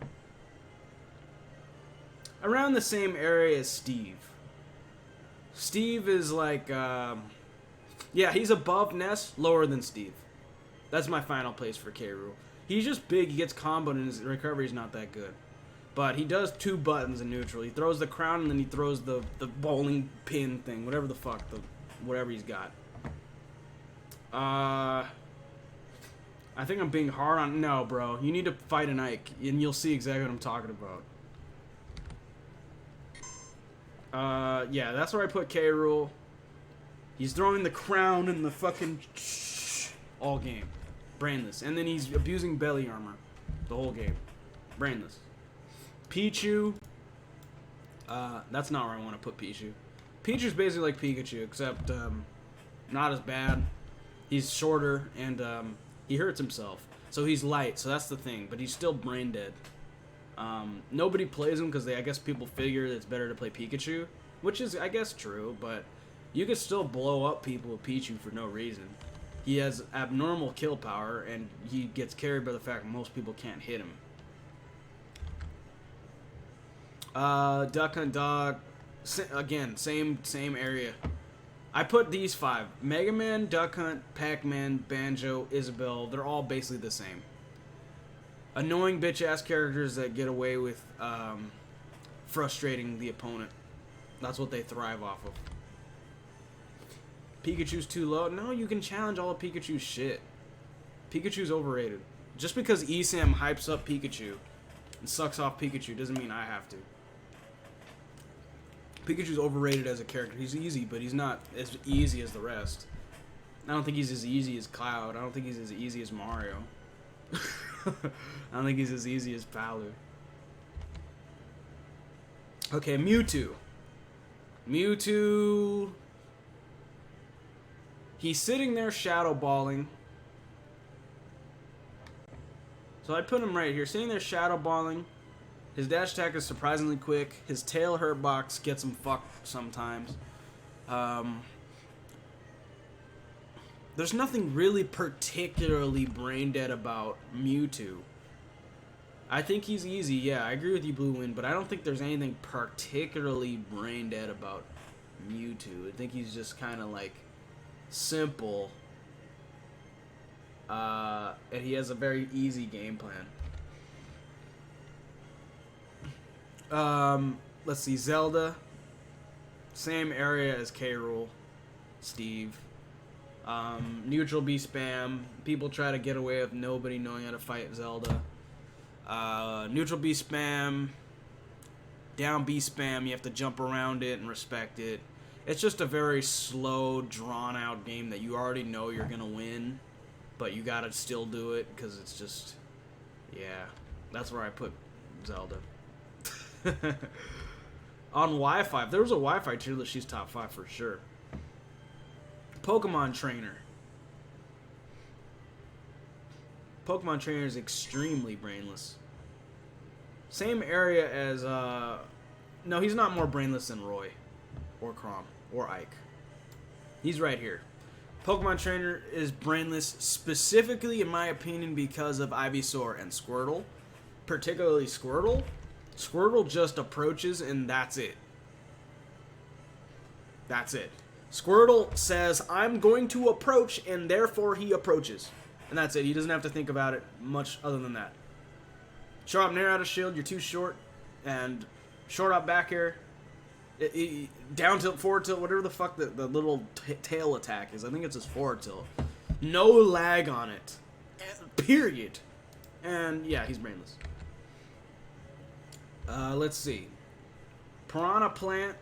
Around the same area as Steve. Steve is like, yeah, he's above Ness, lower than Steve. That's my final place for K Rool. He's just big, he gets comboed, and his recovery's not that good. But he does 2 buttons in neutral. He throws the crown, and then he throws the bowling pin thing, whatever the fuck, whatever he's got. I think I'm being hard on... No, bro. You need to fight an Ike, and you'll see exactly what I'm talking about. Yeah, that's where I put K Rool. He's throwing the crown and the fucking all game. Brainless. And then he's abusing belly armor the whole game. Brainless. Pichu. That's not where I want to put Pichu. Pichu's basically like Pikachu, except not as bad. He's shorter and he hurts himself. So he's light, so that's the thing. But he's still brain dead. Nobody plays him because I guess people figure it's better to play Pikachu, which is, I guess, true, but you can still blow up people with Pichu for no reason. He has abnormal kill power, and he gets carried by the fact that most people can't hit him. Duck Hunt Dog, again, same area. I put these 5. Mega Man, Duck Hunt, Pac-Man, Banjo, Isabelle, they're all basically the same. Annoying bitch-ass characters that get away with frustrating the opponent. That's what they thrive off of. Pikachu's too low. No, you can challenge all of Pikachu's shit. Pikachu's overrated. Just because ESAM hypes up Pikachu and sucks off Pikachu doesn't mean I have to. Pikachu's overrated as a character. He's easy, but he's not as easy as the rest. I don't think he's as easy as Cloud. I don't think he's as easy as Mario. I don't think he's as easy as Palu. Okay, Mewtwo. Mewtwo. He's sitting there shadow balling. So I put him right here, sitting there shadow balling. His dash attack is surprisingly quick. His tail hurt box gets him fucked sometimes. There's nothing really particularly brain dead about Mewtwo. I think he's easy, yeah, I agree with you, Blue Wind, but I don't think there's anything particularly brain dead about Mewtwo. I think he's just kind of like simple. And he has a very easy game plan. Let's see, Zelda. Same area as K Rool. Steve. Neutral B spam. People try to get away with nobody knowing how to fight Zelda. Neutral B spam. Down B spam. You have to jump around it and respect it. It's just a very slow, drawn-out game that you already know you're gonna win, but you gotta still do it because it's just, yeah. That's where I put Zelda. On Wi-Fi, if there was a Wi-Fi tier list, she's top 5 for sure. Pokemon Trainer. Pokemon Trainer is extremely brainless. Same area as, no, he's not more brainless than Roy, or Chrom, or Ike. He's right here. Pokemon Trainer is brainless specifically, in my opinion, because of Ivysaur and Squirtle. Particularly Squirtle. Squirtle just approaches and that's it. That's it. Squirtle says, I'm going to approach, and therefore he approaches. And that's it. He doesn't have to think about it much other than that. Short up Nair out of shield, you're too short. And short up back air. Down tilt, forward tilt, whatever the fuck the little tail attack is. I think it's his forward tilt. No lag on it. Period. And yeah, he's brainless. Let's see. Piranha Plant.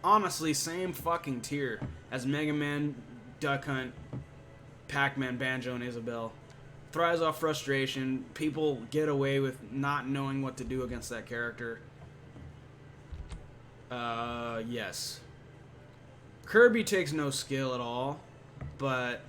Honestly, same fucking tier as Mega Man, Duck Hunt, Pac-Man, Banjo, and Isabelle. Thrives off frustration. People get away with not knowing what to do against that character. Yes. Kirby takes no skill at all, but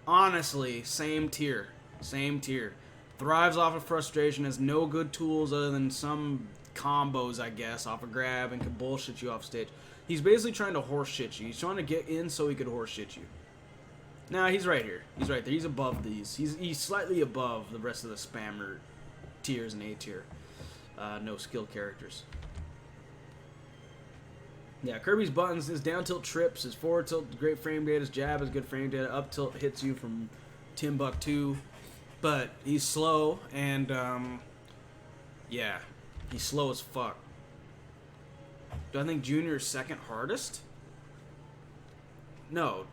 honestly, same tier. Same tier. Thrives off of frustration, has no good tools other than some combos, I guess, off a grab, and can bullshit you off stage. He's basically trying to horse shit you. He's trying to get in so he could horse shit you. Nah, he's right here. He's right there. He's above these. He's slightly above the rest of the spammer tiers and A tier. No skill characters. Yeah, Kirby's buttons, his down tilt trips, his forward tilt, great frame data, his jab is good frame data, up tilt hits you from Timbuktu. But he's slow, and, yeah, he's slow as fuck. Do I think Junior is second hardest? No,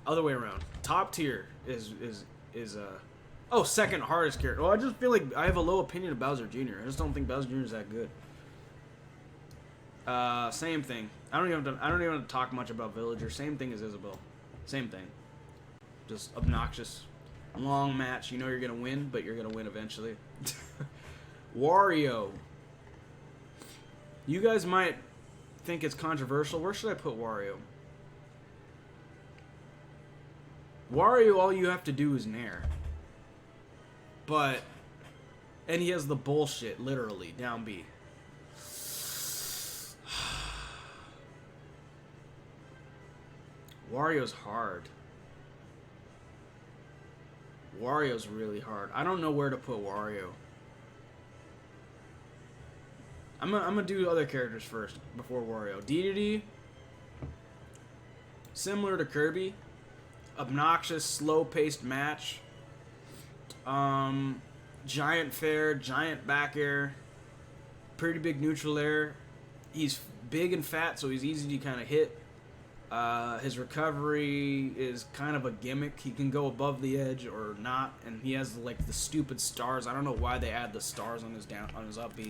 other way around. Top tier is oh, second hardest character. Well, I just feel like I have a low opinion of Bowser Jr. I just don't think Bowser Jr. is that good. Same thing. I don't even have to talk much about Villager. Same thing as Isabelle. Same thing. Just obnoxious. Long match. You know you're gonna win, but you're gonna win eventually. Wario. You guys might think it's controversial. Where should I put Wario? Wario, all you have to do is nair. But, and he has the bullshit, literally, down B. Wario's hard. Wario's really hard. I don't know where to put Wario. I'm gonna do other characters first before Wario. Diddy, similar to Kirby, obnoxious, slow-paced match. Giant fair, giant back air, pretty big neutral air. He's big and fat, so he's easy to kind of hit. His recovery is kind of a gimmick. He can go above the edge or not, and he has like the stupid stars. I don't know why they add the stars on his up B.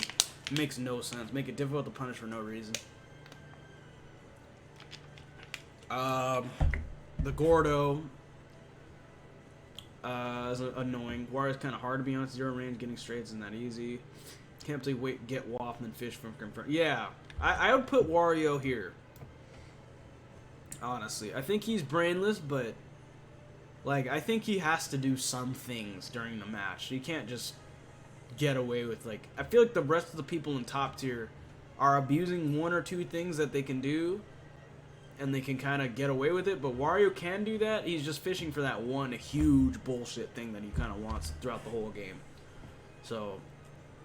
It makes no sense. Make it difficult to punish for no reason. The Gordo is annoying. Wario's kind of hard to be honest. Zero range, getting straights isn't that easy. Can't really get waft and then fish from confirm. Yeah, I would put Wario here. Honestly, I think he's brainless, but like I think he has to do some things during the match. He can't just get away with like. I feel like the rest of the people in top tier are abusing one or two things that they can do, and they can kind of get away with it. But Wario can do that. He's just fishing for that one huge bullshit thing that he kind of wants throughout the whole game. So,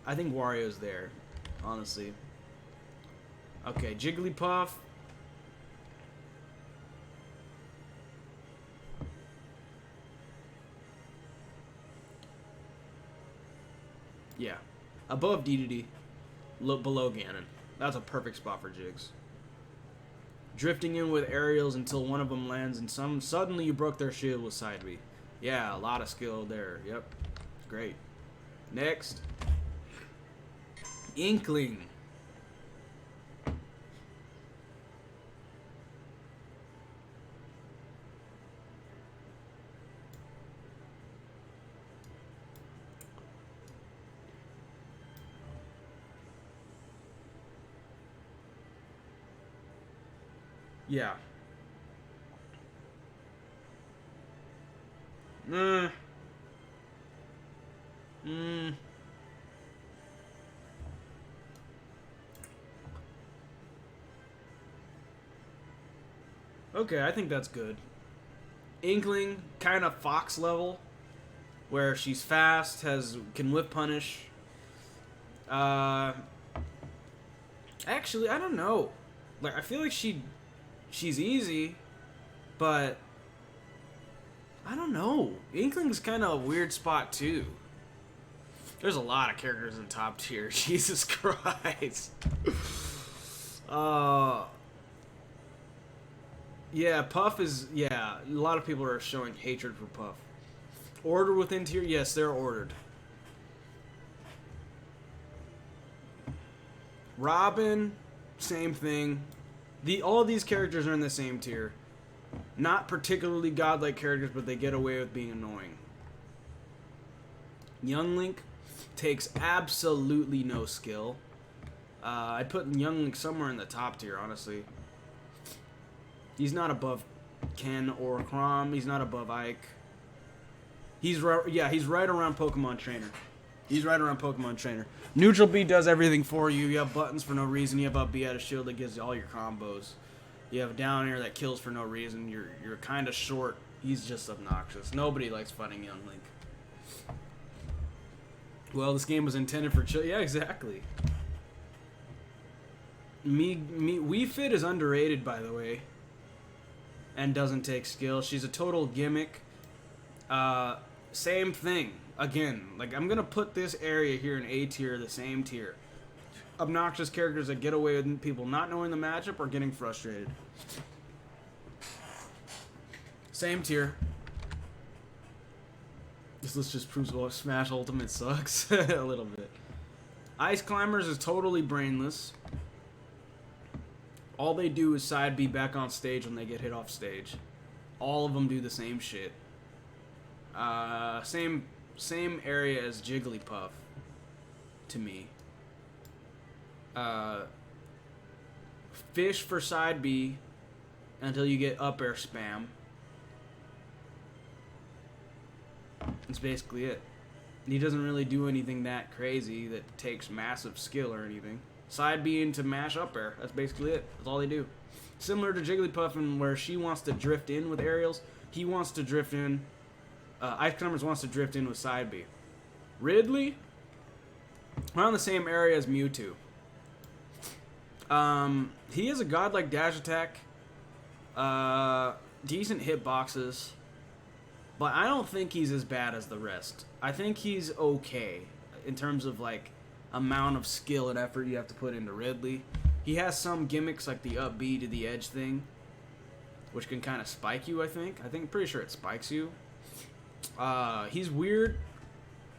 I think Wario's there, honestly. Okay, Jigglypuff. Yeah, above Diddy, below Ganon. That's a perfect spot for Jigs. Drifting in with aerials until one of them lands, and suddenly you broke their shield with side B. Yeah, a lot of skill there. Yep, great. Next, Inkling. Yeah. Okay, I think that's good. Inkling, kind of Fox level, where she's fast, can whip punish. Actually, I don't know. Like, I feel like she's easy, but I don't know. Inkling's kind of a weird spot too. There's a lot of characters in top tier. Jesus Christ. Yeah, Puff is, yeah, a lot of people are showing hatred for Puff. Order within tier? Yes, they're ordered. Robin, same thing. All of these characters are in the same tier. Not particularly godlike characters, but they get away with being annoying. Young Link takes absolutely no skill. I put Young Link somewhere in the top tier, honestly. He's not above Ken or Chrom. He's not above Ike. He's right around Pokemon Trainer. He's right around Pokemon Trainer. Neutral B does everything for you. You have buttons for no reason. You have up B at a shield that gives you all your combos. You have down air that kills for no reason. You're kind of short. He's just obnoxious. Nobody likes fighting Young Link. Well, this game was intended for children. Yeah, exactly. Wii Fit is underrated, by the way, and doesn't take skill. She's a total gimmick. Same thing. Again, like, I'm gonna put this area here in A tier, the same tier. Obnoxious characters that get away with people not knowing the matchup or getting frustrated. Same tier. This list just proves well, Smash Ultimate sucks a little bit. Ice Climbers is totally brainless. All they do is side B back on stage when they get hit off stage. All of them do the same shit. Same area as Jigglypuff, to me. Fish for side B until you get up air spam. That's basically it. He doesn't really do anything that crazy that takes massive skill or anything. Side B into mash up air. That's basically it. That's all they do. Similar to Jigglypuff, and where she wants to drift in with aerials, he wants to drift in. Ice Climbers wants to drift in with side B. Ridley, around the same area as Mewtwo. He has a godlike dash attack, decent hitboxes, but I don't think he's as bad as the rest. I think he's okay in terms of, like, amount of skill and effort you have to put into Ridley. He has some gimmicks like the up B to the edge thing, which can kind of spike you, I think. Pretty sure it spikes you. He's weird.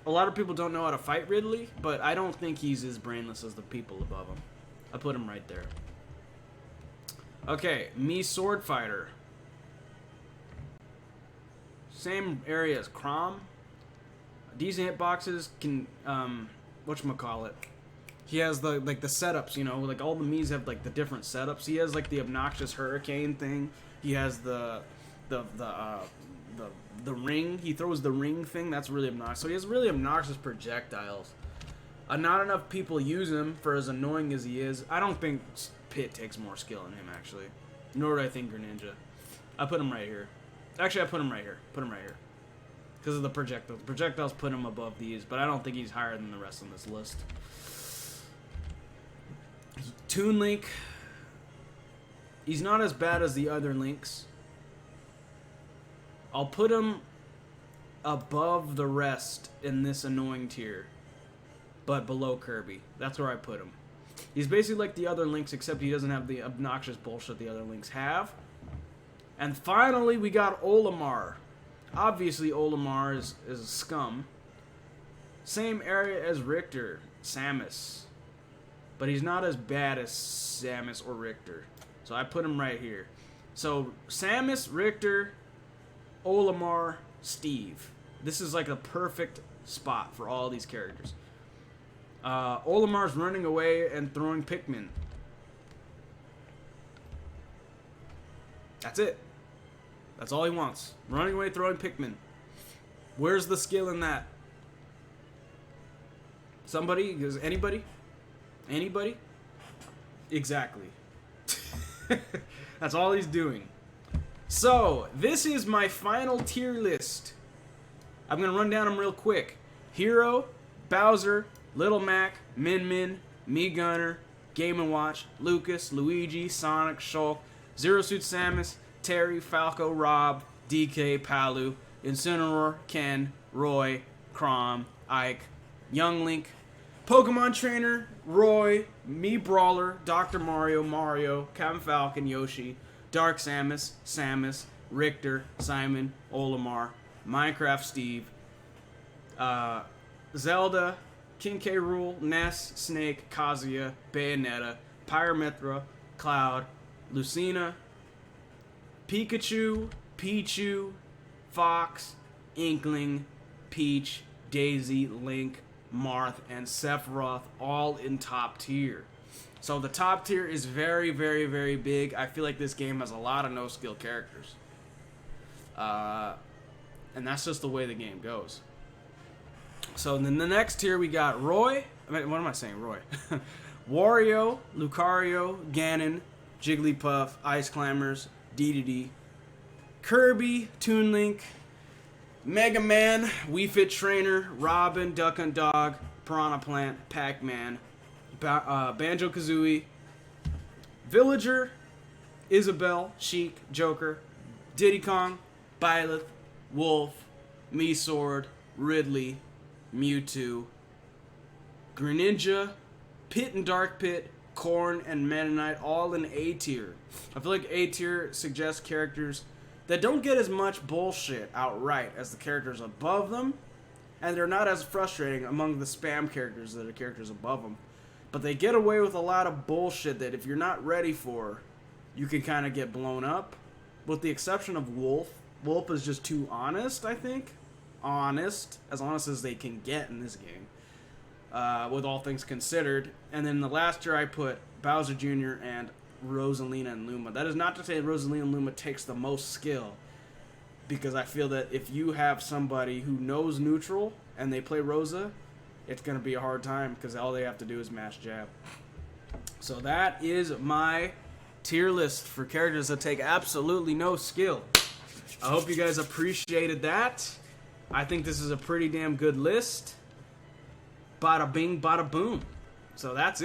A lot of people don't know how to fight Ridley, but I don't think he's as brainless as the people above him. I put him right there. Okay, Sword Fighter. Same area as Chrom. Decent hitboxes, can, whatchamacallit. He has the setups, you know, like all the Miis have like the different setups. He has like the obnoxious hurricane thing. He has the ring. He throws the ring thing. That's really obnoxious. So he has really obnoxious projectiles. Not enough people use him for as annoying as he is. I don't think Pit takes more skill than him, actually. Nor do I think Greninja. I put him right here. Actually, I put him right here. Because of the projectiles. Projectiles put him above these, but I don't think he's higher than the rest on this list. Toon Link. He's not as bad as the other Links. I'll put him above the rest in this annoying tier, but below Kirby. That's where I put him. He's basically like the other Links, except he doesn't have the obnoxious bullshit the other Links have. And finally, we got Olimar. Obviously, Olimar is a scum. Same area as Richter, Samus. But he's not as bad as Samus or Richter. So I put him right here. So, Samus, Richter, Olimar, Steve. This is like a perfect spot for all these characters. Olimar's running away and throwing Pikmin. That's it. That's all he wants. Running away, throwing Pikmin. Where's the skill in that? Somebody? Is anybody? Anybody? Exactly. That's all he's doing. So, this is my final tier list. I'm going to run down them real quick. Hero, Bowser, Little Mac, Min Min, Mii Gunner, Game & Watch, Lucas, Luigi, Sonic, Shulk, Zero Suit Samus, Terry, Falco, Rob, DK, Palu, Incineroar, Ken, Roy, Chrom, Ike, Young Link, Pokemon Trainer, Roy, Mii Brawler, Dr. Mario, Captain Falcon, Yoshi, Dark Samus, Richter, Simon, Olimar, Minecraft Steve, Zelda, King K Rool, Ness, Snake, Kazuya, Bayonetta, Pyramithra, Cloud, Lucina, Pikachu, Pichu, Fox, Inkling, Peach, Daisy, Link, Marth, and Sephiroth, all in top tier. So the top tier is very, very, very big. I feel like this game has a lot of no-skill characters. And that's just the way the game goes. So then the next tier we got Roy. What am I saying? Roy. Wario, Lucario, Ganon, Jigglypuff, Ice Climbers, Dedede, Kirby, Toon Link, Mega Man, Wii Fit Trainer, Robin, Duck Hunt Dog, Piranha Plant, Pac-Man, Banjo Kazooie, Villager, Isabelle, Sheik, Joker, Diddy Kong, Byleth, Wolf, Mii Sword, Ridley, Mewtwo, Greninja, Pit and Dark Pit, Corn, and Meta Knight, all in A tier. I feel like A tier suggests characters that don't get as much bullshit outright as the characters above them, and they're not as frustrating among the spam characters that are characters above them. But they get away with a lot of bullshit that if you're not ready for, you can kind of get blown up. With the exception of Wolf. Wolf is just too honest, I think. Honest as they can get in this game. With all things considered. And then the last year I put Bowser Jr. and Rosalina and Luma. That is not to say Rosalina and Luma takes the most skill, because I feel that if you have somebody who knows neutral and they play Rosa, it's going to be a hard time because all they have to do is mash jab. So that is my tier list for characters that take absolutely no skill. I hope you guys appreciated that. I think this is a pretty damn good list. Bada bing, bada boom. So that's it.